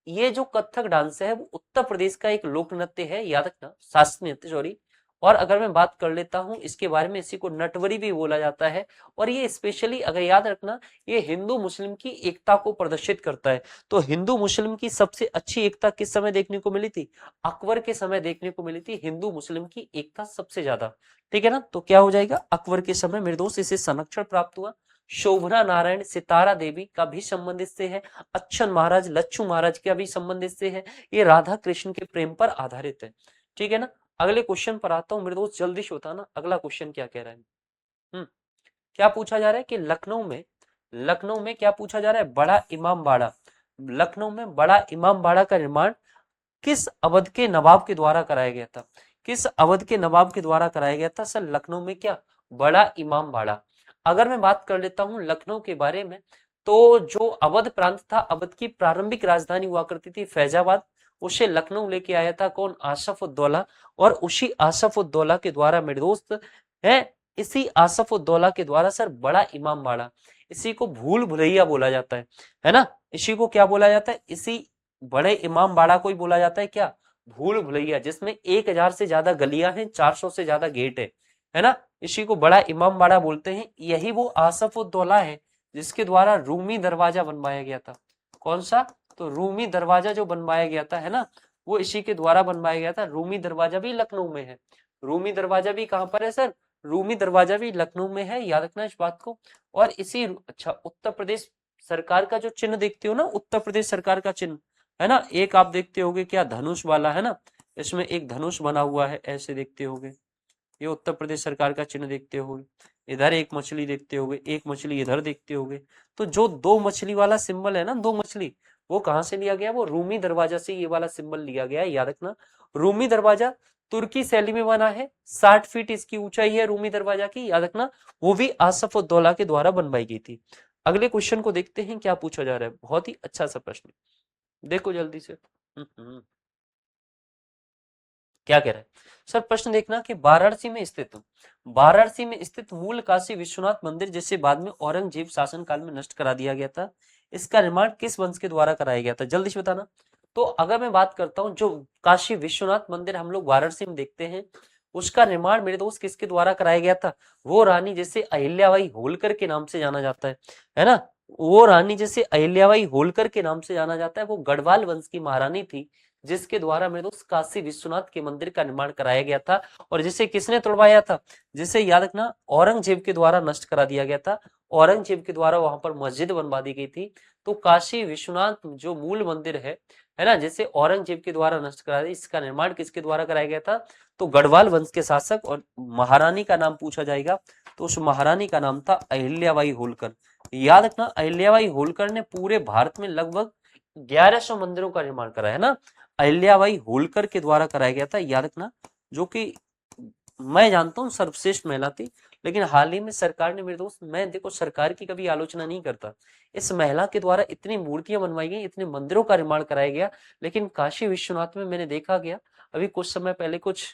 ये जो कथक डांस है वो उत्तर प्रदेश का एक लोक नृत्य है, याद रखना, शास्त्रीय नृत्य, सॉरी। और अगर मैं बात कर लेता हूं इसके बारे में, इसी को नटवरी भी बोला जाता है। और ये स्पेशली, अगर याद रखना, ये हिंदू मुस्लिम की एकता को प्रदर्शित करता है। तो हिंदू मुस्लिम की सबसे अच्छी एकता किस समय देखने को मिली थी? अकबर के समय देखने को मिली थी हिंदू मुस्लिम की एकता सबसे ज्यादा। ठीक है ना? तो क्या हो जाएगा? अकबर के समय मेरे दोस्त इसे संरक्षण प्राप्त हुआ। शोभना नारायण सितारा देवी का भी संबंध इससे है। अच्छन महाराज, लच्छू महाराज का भी संबंध इससे है। ये राधा कृष्ण के प्रेम पर आधारित है। ठीक है ना? अगले क्वेश्चन पर आता हूं मेरे दोस्त, जल्दी से बताना अगला क्वेश्चन क्या कह रहा है। क्या पूछा जा रहा है कि लखनऊ में क्या पूछा जा रहा है? बड़ा इमाम बाड़ा। लखनऊ में बड़ा इमाम बाड़ा का निर्माण किस अवध के नवाब के द्वारा कराया गया था? किस अवध के नवाब के द्वारा कराया गया था सर? लखनऊ में क्या? बड़ा इमाम बाड़ा। अगर मैं बात कर लेता हूं लखनऊ के बारे में, तो जो अवध प्रांत था, अवध की प्रारंभिक राजधानी हुआ करती थी फैजाबाद, उसे लखनऊ लेके आया था कौन? आसफ उद्दौला। और उसी आसफ उद्दौला के द्वारा मेरे दोस्त है, इसी आसफ उद्दौला के द्वारा सर बड़ा इमाम बाड़ा, इसी को भूल भुलैया बोला जाता है ना? इसी को क्या बोला जाता है? इसी बड़े इमाम बाड़ा को ही बोला जाता है क्या? भूल भुलैया, जिसमें 1000 से ज्यादा गलियां हैं, 400 से ज्यादा गेट है ना? इसी को बड़ा इमाम बाड़ा बोलते हैं। यही वो आसफ उद्दौला है जिसके द्वारा रूमी दरवाजा बनवाया गया था। कौन सा? तो रूमी दरवाजा जो बनवाया गया था, है ना, वो इसी के द्वारा बनवाया गया था। रूमी दरवाजा भी लखनऊ में है। रूमी दरवाजा भी कहां पर है सर? रूमी दरवाजा भी लखनऊ में है, याद रखना इस बात को। और इसी, अच्छा, उत्तर प्रदेश सरकार का जो चिन्ह देखते हो ना, उत्तर प्रदेश सरकार का चिन्ह, है ना, एक आप देखते होगे क्या? धनुष वाला, है ना, इसमें एक धनुष बना हुआ है, ऐसे देखते होगे। ये उत्तर प्रदेश सरकार का चिन्ह देखते होगे। इधर एक मछली देखते होगे, एक मछली इधर देखते होगे। तो जो 2 मछली वाला सिंबल है ना, 2 मछली, वो कहां से लिया गया? वो रूमी दरवाजा से ये वाला सिंबल लिया गया है, याद रखना। रूमी दरवाजा तुर्की शैली में बना है, 60 फीट इसकी ऊंचाई है रूमी दरवाजा की, याद रखना। वो भी आसफ उद्दौला के द्वारा बनवाई गई थी। अगले क्वेश्चन को देखते हैं क्या पूछा जा रहा है। बहुत ही अच्छा सा प्रश्न, देखो जल्दी से। क्या कह रहा है सर? प्रश्न देखना कि वाराणसी में स्थित मूल काशी विश्वनाथ मंदिर, जिसे बाद में औरंगजेब शासनकाल में नष्ट करा दिया गया था, इसका निर्माण किस वंश के द्वारा कराया गया था? जल्दी से बताना। तो अगर मैं बात करता हूं, जो काशी विश्वनाथ मंदिर हम लोग वाराणसी में देखते हैं, उसका निर्माण मेरे दोस्त किसके द्वारा कराया गया था? वो रानी जैसे अहिल्याबाई होलकर के नाम से जाना जाता है ना? वो रानी जैसे अहिल्याबाई होलकर के नाम से जाना जाता है। वो गढ़वाल वंश की महारानी थी, जिसके द्वारा मेरे दोस्त काशी विश्वनाथ के मंदिर का निर्माण कराया गया था। और जिसे किसने तोड़वाया था? जिसे, याद रखना, औरंगजेब के द्वारा नष्ट करा दिया गया था। औरंगजेब के द्वारा वहां पर मस्जिद बनवा दी गई थी। तो काशी विश्वनाथ जो मूल मंदिर है ना, जिसे औरंगजेब के द्वारा नष्ट करा दिया, इसका निर्माण किसके द्वारा कराया गया था? तो गढ़वाल वंश के शासक, और महारानी का नाम पूछा जाएगा तो उस महारानी का नाम था अहिल्याबाई होलकर। याद रखना, अहिल्याबाई होलकर ने पूरे भारत में लगभग 1100 मंदिरों का निर्माण करा है ना, अहिल्याबाई होलकर के द्वारा कराया गया था, याद रखना। जो कि मैं जानता हूं सर्वश्रेष्ठ महिला थी, लेकिन हाल ही में सरकार ने, मेरे दोस्त, मैं देखो सरकार की कभी आलोचना नहीं करता, इस महिला के द्वारा इतनी मूर्तियां बनवाई गई, इतने मंदिरों का निर्माण कराया गया। लेकिन काशी विश्वनाथ में मैंने देखा गया, अभी कुछ समय पहले कुछ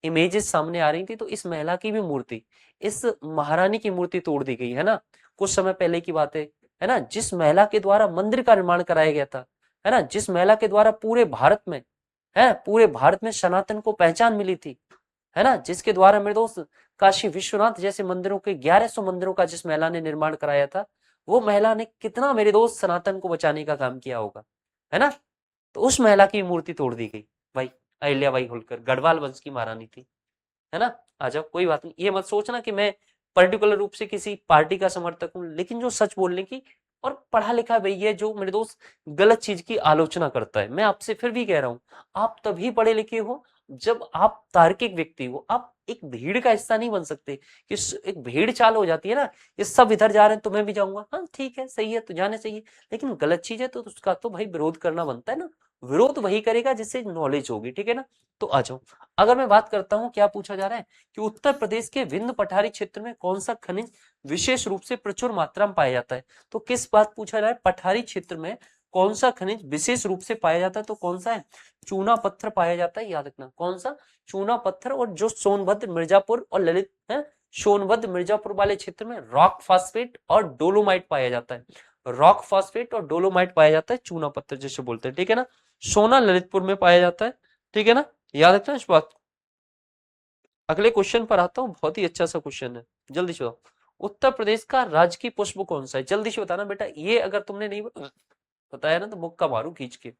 इमेजेस सामने आ रही थी, तो इस महिला की भी मूर्ति, इस महारानी की मूर्ति तोड़ दी गई, है ना। कुछ समय पहले की बात है ना, जिस महिला के द्वारा मंदिर का निर्माण कराया गया था, है ना, जिस महिला के द्वारा पूरे भारत में सनातन को पहचान मिली थी, है ना, जिसके द्वारा मेरे दोस्त काशी विश्वनाथ जैसे मंदिरों के 1100 मंदिरों का जिस महिला ने निर्माण कराया था, वो महिला ने कितना मेरे दोस्त सनातन को बचाने का काम किया होगा, है ना। तो उस महिला की मूर्ति तोड़ दी गई भाई। अहिल्याबाई होलकर गढ़वाल वंश की महारानी थी, है ना। आ जाओ, कोई बात नहीं, ये मत सोचना कि मैं पर्टिकुलर रूप से किसी पार्टी का समर्थक हूं, लेकिन जो सच बोलने की और पढ़ा लिखा भैया जो मेरे दोस्त गलत चीज की आलोचना करता है, मैं आपसे फिर भी कह रहा हूं, आप तभी पढ़े लिखे हो जब आप तार्किक व्यक्ति हो, आप एक भीड़ का हिस्सा नहीं बन सकते कि एक भीड़ चाल हो जाती है ना, ये सब इधर जा रहे हैं तो मैं भी जाऊंगा, हाँ ठीक है सही है तो जाने चाहिए, लेकिन गलत चीज है तो उसका तो भाई विरोध करना बनता है ना। विरोध वही करेगा जिससे नॉलेज होगी, ठीक है ना। तो आ जाओ, अगर मैं बात करता हूँ क्या पूछा जा रहा है कि उत्तर प्रदेश के विंध्य पठारी क्षेत्र में कौन सा खनिज विशेष रूप से प्रचुर मात्रा में पाया जाता है। तो किस बात पूछा जा रहा है, पठारी क्षेत्र में कौन सा खनिज विशेष रूप से पाया जाता है, तो कौन सा है, चूना पत्थर पाया जाता है, याद रखना कौन सा, चूना पत्थर। और जो सोनभद्र मिर्जापुर और ललित है, सोनभद्र मिर्जापुर वाले क्षेत्र में रॉक फास्फेट और डोलोमाइट पाया जाता है, रॉक फास्फेट और डोलोमाइट पाया जाता है, चूना पत्थर जैसे बोलते हैं, ठीक है ना। सोना ललितपुर में पाया जाता है, ठीक है ना, याद रखना इस बात। अगले क्वेश्चन पर आता हूं, बहुत ही अच्छा सा क्वेश्चन है, जल्दी से बताओ। उत्तर प्रदेश का राजकीय पुष्प कौन सा है, जल्दी से बताना बेटा, ये अगर तुमने नहीं बताया ना तो मुक्का मारू खींच के।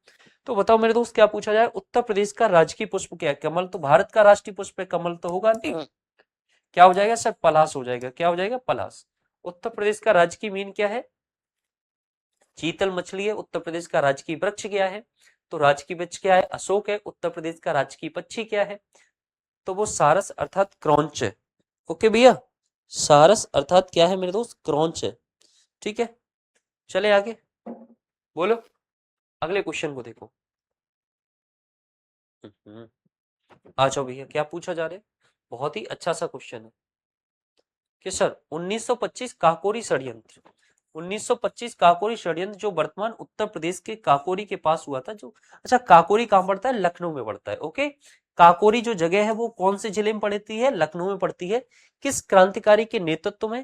तो बताओ मेरे दोस्त क्या पूछा जाए, उत्तर प्रदेश का राजकीय पुष्प क्या है। कमल तो भारत का राष्ट्रीय पुष्प है, कमल तो होगा नहीं, क्या हो जाएगा सर, पलाश हो जाएगा, क्या हो जाएगा, पलाश। उत्तर प्रदेश का राजकीय मीन क्या है, चीतल मछली है। उत्तर प्रदेश का राजकीय वृक्ष क्या है, तो राजकीय वृक्ष क्या है, अशोक है। उत्तर प्रदेश का राजकीय पक्षी क्या है, तो वो सारस अर्थात क्रॉन्च है। ओके भैया, सारस अर्थात क्या है मेरे दोस्त, क्रॉन्च है, ठीक है। चले आगे, बोलो अगले क्वेश्चन को देखो। आ जाओ भैया, क्या पूछा जा रहा है, बहुत ही अच्छा सा क्वेश्चन है कि सर 1925 काकोरी षड्यंत्र, 1925 काकोरी षड्यंत्र जो वर्तमान उत्तर प्रदेश के काकोरी के पास हुआ था, जो अच्छा काकोरी कहां पड़ता है, लखनऊ में पड़ता है। ओके, काकोरी जो जगह है वो कौन से जिले में पड़ती है, लखनऊ में पड़ती है। किस क्रांतिकारी के नेतृत्व में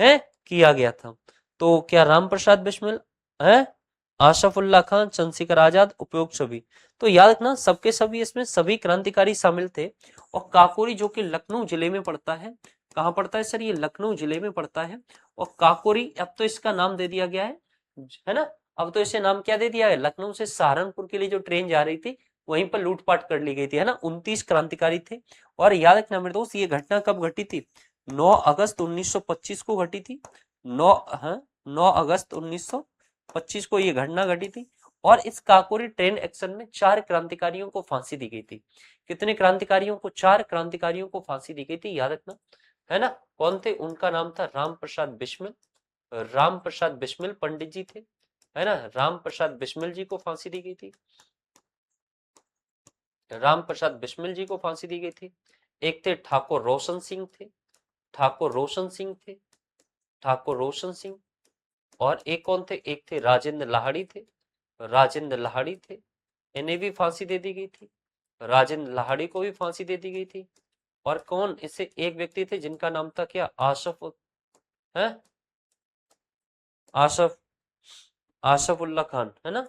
है किया गया था, तो क्या राम प्रसाद बिस्मिल है, आशफ उल्ला खान, चंद्रशेखर आजाद, उपयोग सभी। तो याद रखना सबके सभी इसमें सभी क्रांतिकारी शामिल थे। और काकोरी जो कि लखनऊ जिले में पड़ता है, कहां पड़ता है सर, ये लखनऊ जिले में पड़ता है। और काकोरी अब तो इसका नाम दे दिया गया है ना, अब तो इसे नाम क्या दे दिया है, लखनऊ से सहारनपुर के लिए जो ट्रेन जा रही थी वहीं पर लूटपाट कर ली गई थी, है ना। 29 क्रांतिकारी थे। और याद रखना मेरे दोस्त, ये घटना कब घटी थी, 9 अगस्त 1925 को घटी थी। 9 अगस्त 1925 को ये घटना घटी थी। और इस काकोरी ट्रेन एक्शन में 4 क्रांतिकारियों को फांसी दी गई थी। कितने क्रांतिकारियों को, 4 क्रांतिकारियों को फांसी दी गई थी, याद रखना, है ना। कौन थे, उनका नाम था राम प्रसाद बिस्मिल, राम प्रसाद बिस्मिल पंडित जी थे, है ना, राम प्रसाद बिस्मिल जी को फांसी दी गई थी, राम प्रसाद बिस्मिल जी को फांसी दी गई थी। एक थे ठाकुर रोशन सिंह थे, ठाकुर रोशन सिंह थे, ठाकुर रोशन सिंह। और एक कौन थे, एक थे राजेंद्र लाहड़ी थे, राजेंद्र लाहड़ी थे, इन्हें भी फांसी दे दी गई थी, राजेंद्र लाहड़ी को भी फांसी दे दी गई थी। और कौन, इससे एक व्यक्ति थे जिनका नाम था क्या, आशफ है, आशफ, आशफ उल्ला खान, है ना,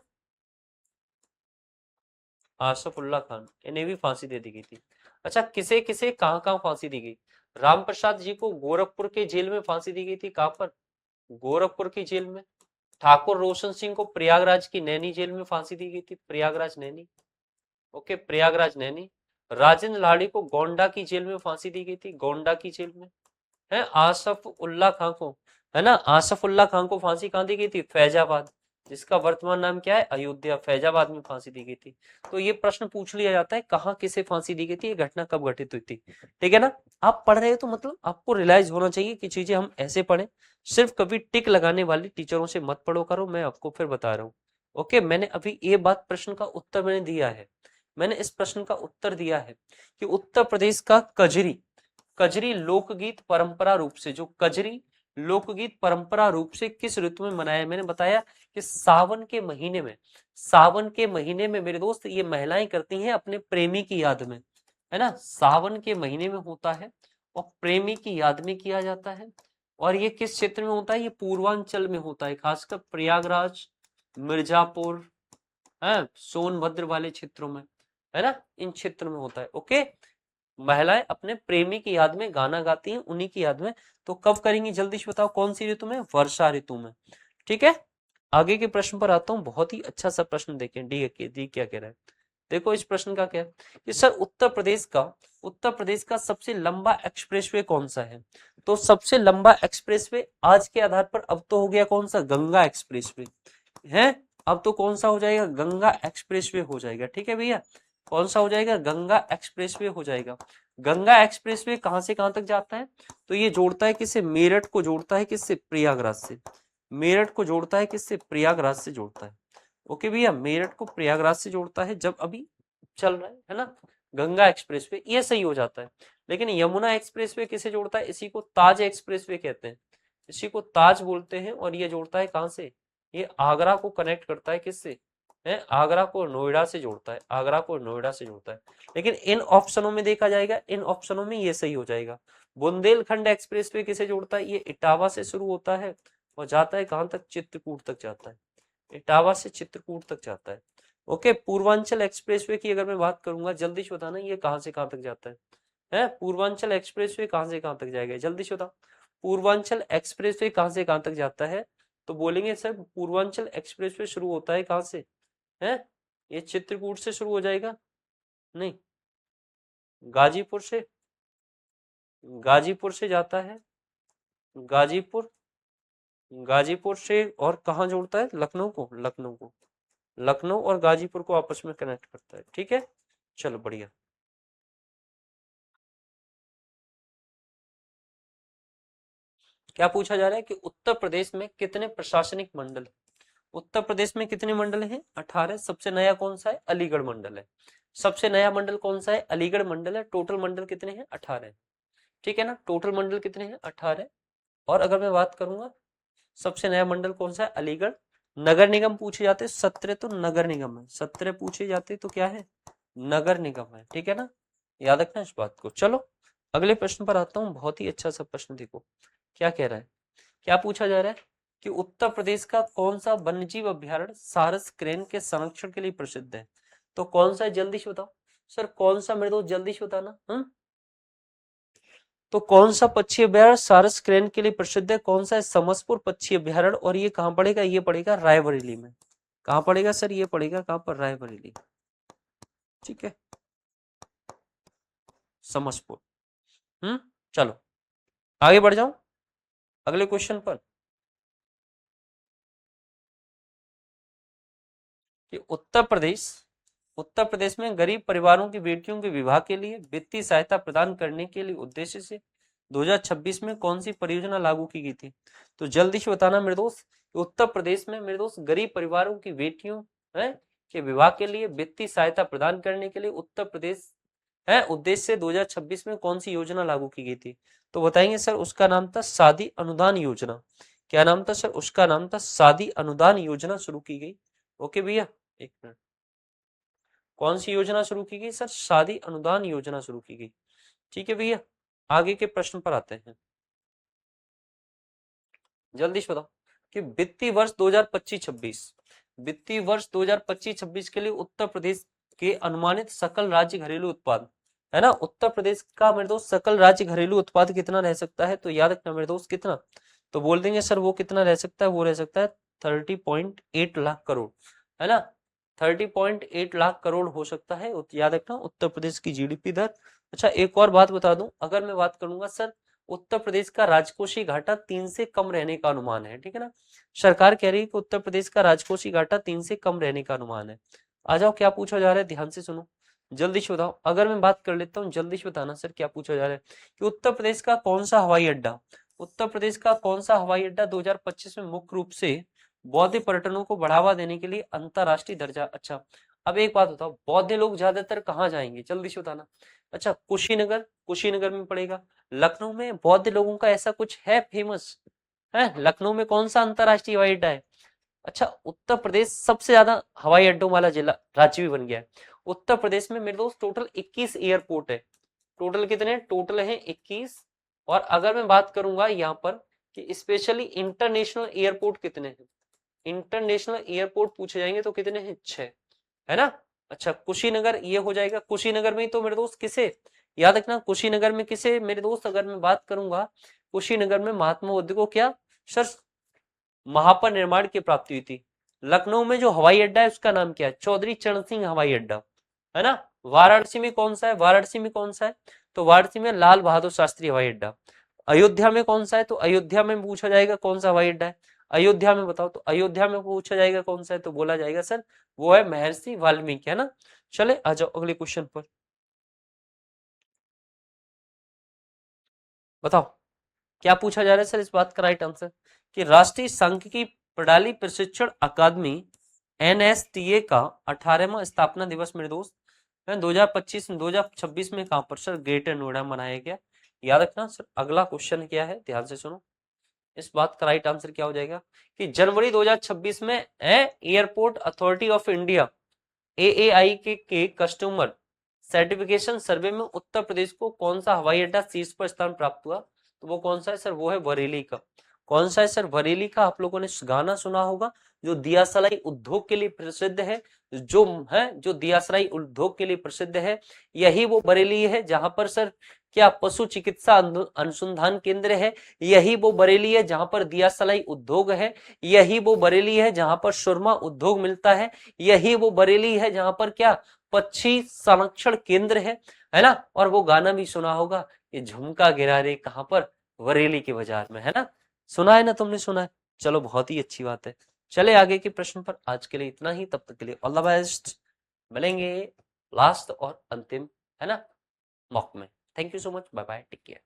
आशफ उल्ला खान, इन्हें भी फांसी दे दी गई थी। अच्छा, किसे किसे कहां कहां फांसी दी गई, राम प्रसाद जी को गोरखपुर के जेल में फांसी दी गई थी, कहां पर, गोरखपुर की जेल में। ठाकुर रोशन सिंह को प्रयागराज की नैनी जेल में फांसी दी गई थी, प्रयागराज नैनी, ओके प्रयागराज नैनी। राजेंद्र लाड़ी को गोंडा की जेल में फांसी दी गई थी, गोंडा की जेल में। है आसफ उल्ला खां को, है ना, आसफ उल्ला खां को फांसी कहां दी गई थी, फैजाबाद, जिसका वर्तमान नाम क्या है, अयोध्या, फैजाबाद में फांसी दी गई थी। तो ये प्रश्न पूछ लिया जाता है कहां किसे फांसी दी गई थी, ये घटना कब घटित हुई थी, ठीक है ना। आप पढ़ रहे हो तो मतलब आपको रियलाइज होना चाहिए कि चीजें हम ऐसे पढ़े, सिर्फ कभी टिक लगाने वाली टीचरों से मत पढ़ो करो, मैं आपको फिर बता रहा हूँ। ओके, मैंने अभी ये बात प्रश्न का उत्तर मैंने दिया है, मैंने इस प्रश्न का उत्तर दिया है कि उत्तर प्रदेश का कजरी, कजरी लोकगीत परंपरा रूप से, जो कजरी लोकगीत परंपरा रूप से किस ऋतु में मनाया, मैंने बताया कि सावन के महीने में, सावन के महीने में मेरे दोस्त ये महिलाएं करती हैं अपने प्रेमी की याद में, है ना, सावन के महीने में होता है और प्रेमी की याद में किया जाता है। और ये किस क्षेत्र में होता है, ये पूर्वांचल में होता है, खासकर प्रयागराज, मिर्जापुर, है सोनभद्र वाले क्षेत्रों में, है ना, इन क्षेत्र में होता है। ओके, महिलाएं अपने प्रेमी की याद में गाना गाती हैं, उन्हीं की याद में। तो कब करेंगी जल्दी से बताओ, कौन सी ऋतु में, वर्षा ऋतु में, ठीक है। आगे के प्रश्न पर आता हूं, बहुत ही अच्छा सा प्रश्न देखें, डी क्या कह रहा है। देखो इस प्रश्न का क्या है कि सर उत्तर प्रदेश का सबसे लंबा एक्सप्रेसवे कौन सा है। तो सबसे लंबा एक्सप्रेसवे आज के आधार पर अब तो हो गया कौन सा, गंगा एक्सप्रेसवे है, अब तो कौन सा हो जाएगा, गंगा एक्सप्रेसवे हो जाएगा, ठीक है भैया। कौन सा हो जाएगा, गंगा एक्सप्रेसवे हो जाएगा। गंगा एक्सप्रेसवे कहां से कहां तक जाता है, तो ये जोड़ता है किससे, मेरठ को जोड़ता है किससे, प्रयागराज से। मेरठ को जोड़ता है किससे, प्रयागराज से जोड़ता है। ओके भैया, मेरठ को प्रयागराज से जोड़ता है जब अभी चल रहा है ना गंगा एक्सप्रेसवे, ये सही हो जाता है। लेकिन यमुना एक्सप्रेसवे किसे जोड़ता है, इसी को ताज एक्सप्रेसवे कहते हैं, इसी को ताज बोलते हैं। और ये जोड़ता है कहां से, ये आगरा को कनेक्ट करता है किससे, है आगरा को नोएडा से जोड़ता है, आगरा को नोएडा से जोड़ता है। लेकिन इन ऑप्शनों में देखा जाएगा, इन ऑप्शनों में ये सही हो जाएगा। बुंदेलखंड एक्सप्रेसवे किसे जोड़ता है, ये इटावा से शुरू होता है और जाता है कहां तक, चित्रकूट तक जाता है, इटावा से चित्रकूट तक जाता है। ओके, पूर्वांचल एक्सप्रेसवे की अगर मैं बात करूंगा, जल्दी से बताना ये कहां से कहां तक जाता है पूर्वांचल एक्सप्रेसवे कहां से कहां तक जाएगा, जल्दी से बताओ। पूर्वांचल एक्सप्रेसवे कहां से कहां तक जाता है, तो बोलेंगे सर पूर्वांचल एक्सप्रेसवे शुरू होता है कहां से, है ये चित्रकूट से शुरू हो जाएगा, नहीं गाजीपुर से, गाजीपुर से जाता है, गाजीपुर, गाजीपुर से और कहाँ जोड़ता है, लखनऊ को, लखनऊ को, लखनऊ और गाजीपुर को आपस में कनेक्ट करता है। ठीक है, चलो बढ़िया। क्या पूछा जा रहा है कि उत्तर प्रदेश में कितने प्रशासनिक मंडल, उत्तर प्रदेश में कितने मंडल हैं, 18। सबसे नया कौन सा है, अलीगढ़ मंडल है। सबसे नया मंडल कौन सा है, अलीगढ़ मंडल है। टोटल मंडल कितने हैं, 18। ठीक है ना, टोटल मंडल कितने हैं, 18। और अगर मैं बात करूंगा सबसे नया मंडल कौन सा है, अलीगढ़। नगर निगम पूछे जाते 17, तो नगर निगम है। 17 पूछे जाते तो क्या है, नगर निगम है। ठीक है ना, याद रखना इस बात को। चलो अगले प्रश्न पर आता हूँ। बहुत ही अच्छा सा प्रश्न, देखो क्या कह रहा है, क्या पूछा जा रहा है कि उत्तर प्रदेश का कौन सा वन्यजीव अभ्यारण्य सारस क्रेन के संरक्षण के लिए प्रसिद्ध है। तो कौन सा है, जल्दी से बताओ सर, कौन सा, मेरे दोस्त जल्दी से बताना। तो कौन सा पक्षी अभ्यारण्य सारस क्रेन के लिए प्रसिद्ध है, कौन सा है, समसपुर पक्षी अभ्यारण्य। और ये कहां पड़ेगा, ये पड़ेगा रायबरेली में। कहां पड़ेगा सर, ये पड़ेगा कहां पर, रायबरेली। ठीक है, समसपुर। चलो आगे बढ़ जाऊं अगले क्वेश्चन पर कि उत्तर प्रदेश में गरीब परिवारों की बेटियों के विवाह के लिए वित्तीय सहायता प्रदान करने के लिए उद्देश्य से 2026 में कौन सी परियोजना लागू की गई थी। तो जल्दी से बताना मेरे दोस्त, उत्तर प्रदेश में मेरे दोस्त गरीब परिवारों की बेटियों के विवाह के लिए वित्तीय सहायता प्रदान करने के लिए उत्तर प्रदेश उद्देश्य से 2026 में कौन सी योजना लागू की गई थी। तो बताएंगे सर, उसका नाम था शादी अनुदान योजना। क्या नाम था सर, उसका नाम था शादी अनुदान योजना शुरू की गई। ओके भैया, एक मिनट, कौन सी योजना शुरू की गई सर, शादी अनुदान योजना शुरू की गई। ठीक है भैया, आगे के प्रश्न पर आते हैं। जल्दी से बताओ कि वित्तीय वर्ष 2025-26, वित्तीय वर्ष 2025-26 के लिए उत्तर प्रदेश के अनुमानित सकल राज्य घरेलू उत्पाद, है ना, उत्तर प्रदेश का मेरे दोस्त सकल राज्य घरेलू उत्पाद कितना रह सकता है। तो याद रखना मेरे दोस्त, कितना, तो बोल देंगे सर वो कितना रह सकता है, वो रह सकता है 30.8 लाख करोड़, है ना, 30.8 लाख करोड़ हो सकता है। याद रखना उत्तर प्रदेश की जीडीपी दर। अच्छा एक और बात बता दूं, अगर मैं बात करूंगा सर, उत्तर प्रदेश का राजकोषीय घाटा 3 से कम रहने का अनुमान है। ठीक है ना, सरकार कह रही है कि उत्तर प्रदेश का राजकोषीय घाटा 3 से कम रहने का अनुमान है। आ जाओ, क्या पूछा जा रहा है, ध्यान से सुनो, जल्दी से बताओ। अगर मैं बात कर लेता हूँ, जल्दी से बताना सर क्या पूछा जा रहा है कि उत्तर प्रदेश का कौन सा हवाई अड्डा, उत्तर प्रदेश का कौन सा हवाई अड्डा 2025 में मुख्य रूप से बौद्ध पर्यटनों को बढ़ावा देने के लिए अंतरराष्ट्रीय दर्जा। अच्छा अब एक बात बताओ, बौद्ध लोग ज्यादातर कहाँ जाएंगे, जल्दी से बताना। अच्छा कुशीनगर, कुशीनगर में पड़ेगा। लखनऊ में बौद्ध लोगों का ऐसा कुछ है फेमस, है लखनऊ में कौन सा अंतरराष्ट्रीय हवाई अड्डा है। अच्छा उत्तर प्रदेश सबसे ज्यादा हवाई अड्डों वाला जिला राज्य भी बन गया है। उत्तर प्रदेश में मेरे दोस्त टोटल 21 एयरपोर्ट है। टोटल कितने, टोटल है 21। और अगर मैं बात करूंगा यहाँ पर कि स्पेशली इंटरनेशनल एयरपोर्ट कितने हैं, इंटरनेशनल एयरपोर्ट पूछे जाएंगे तो कितने हैं, 6, है ना। अच्छा कुशीनगर ये हो जाएगा, कुशीनगर में ही तो मेरे दोस्त किसे, याद रखना कुशीनगर में किसे मेरे दोस्त, अगर मैं बात करूंगा कुशीनगर में महात्मा बुद्ध को क्या सर महापरिनिर्वाण की प्राप्ति हुई थी। लखनऊ में जो हवाई अड्डा है उसका नाम क्या है, चौधरी चरण सिंह हवाई अड्डा, है ना। वाराणसी में कौन सा है, वाराणसी में कौन सा है, तो वाराणसी में लाल बहादुर शास्त्री हवाई अड्डा। अयोध्या में कौन सा है, तो अयोध्या में पूछा जाएगा कौन सा हवाई अड्डा है, अयोध्या में बताओ, तो अयोध्या में पूछा जाएगा कौन सा है, तो बोला जाएगा सर वो है महर्षि वाल्मीकि, है ना। चले आ जाओ अगले क्वेश्चन पर, बताओ क्या पूछा जा रहा है सर इस बात का राइट आंसर, कि राष्ट्रीय सांख्यिकी प्रणाली प्रशिक्षण अकादमी NSTA का 18वां स्थापना दिवस मेरे दोस्त 2025 2026 में कहां पर सर, ग्रेटर नोएडा मनाया गया। याद रखना सर। अगला क्वेश्चन क्या है, ध्यान से सुनो, इस बात का राइट आंसर क्या हो जाएगा कि जनवरी 2026 में airport authority of India AAI के कस्टमर सर्टिफिकेशन सर्वे में उत्तर प्रदेश को कौन सा हवाई अड्डा शीर्ष पर स्थान प्राप्त हुआ, तो वो कौन सा है सर, वो है बरेली का। कौन सा है सर, बरेली का। आप लोगों ने गाना सुना होगा जो दियासलाई उद्योग के लिए प्रसिद्ध है, जो दियासलाई उद्योग के लिए प्रसिद्ध है, यही वो बरेली है जहां पर सर क्या पशु चिकित्सा अनुसंधान केंद्र है, यही वो बरेली है जहां पर दियासलाई उद्योग है, यही वो बरेली है जहां पर सुरमा उद्योग मिलता है, यही वो बरेली है जहां पर क्या पक्षी संरक्षण केंद्र है ना। और वो गाना भी सुना होगा, ये झुमका गिरा रे कहां पर, बरेली के बाजार में, है ना। सुना है ना, तुमने सुना है, चलो बहुत ही अच्छी बात है। चले आगे के प्रश्न पर, आज के लिए इतना ही, तब तक के लिए ऑल द बेस्ट, मिलेंगे लास्ट और अंतिम, है ना, मॉक में। Thank you so much, bye bye, take care.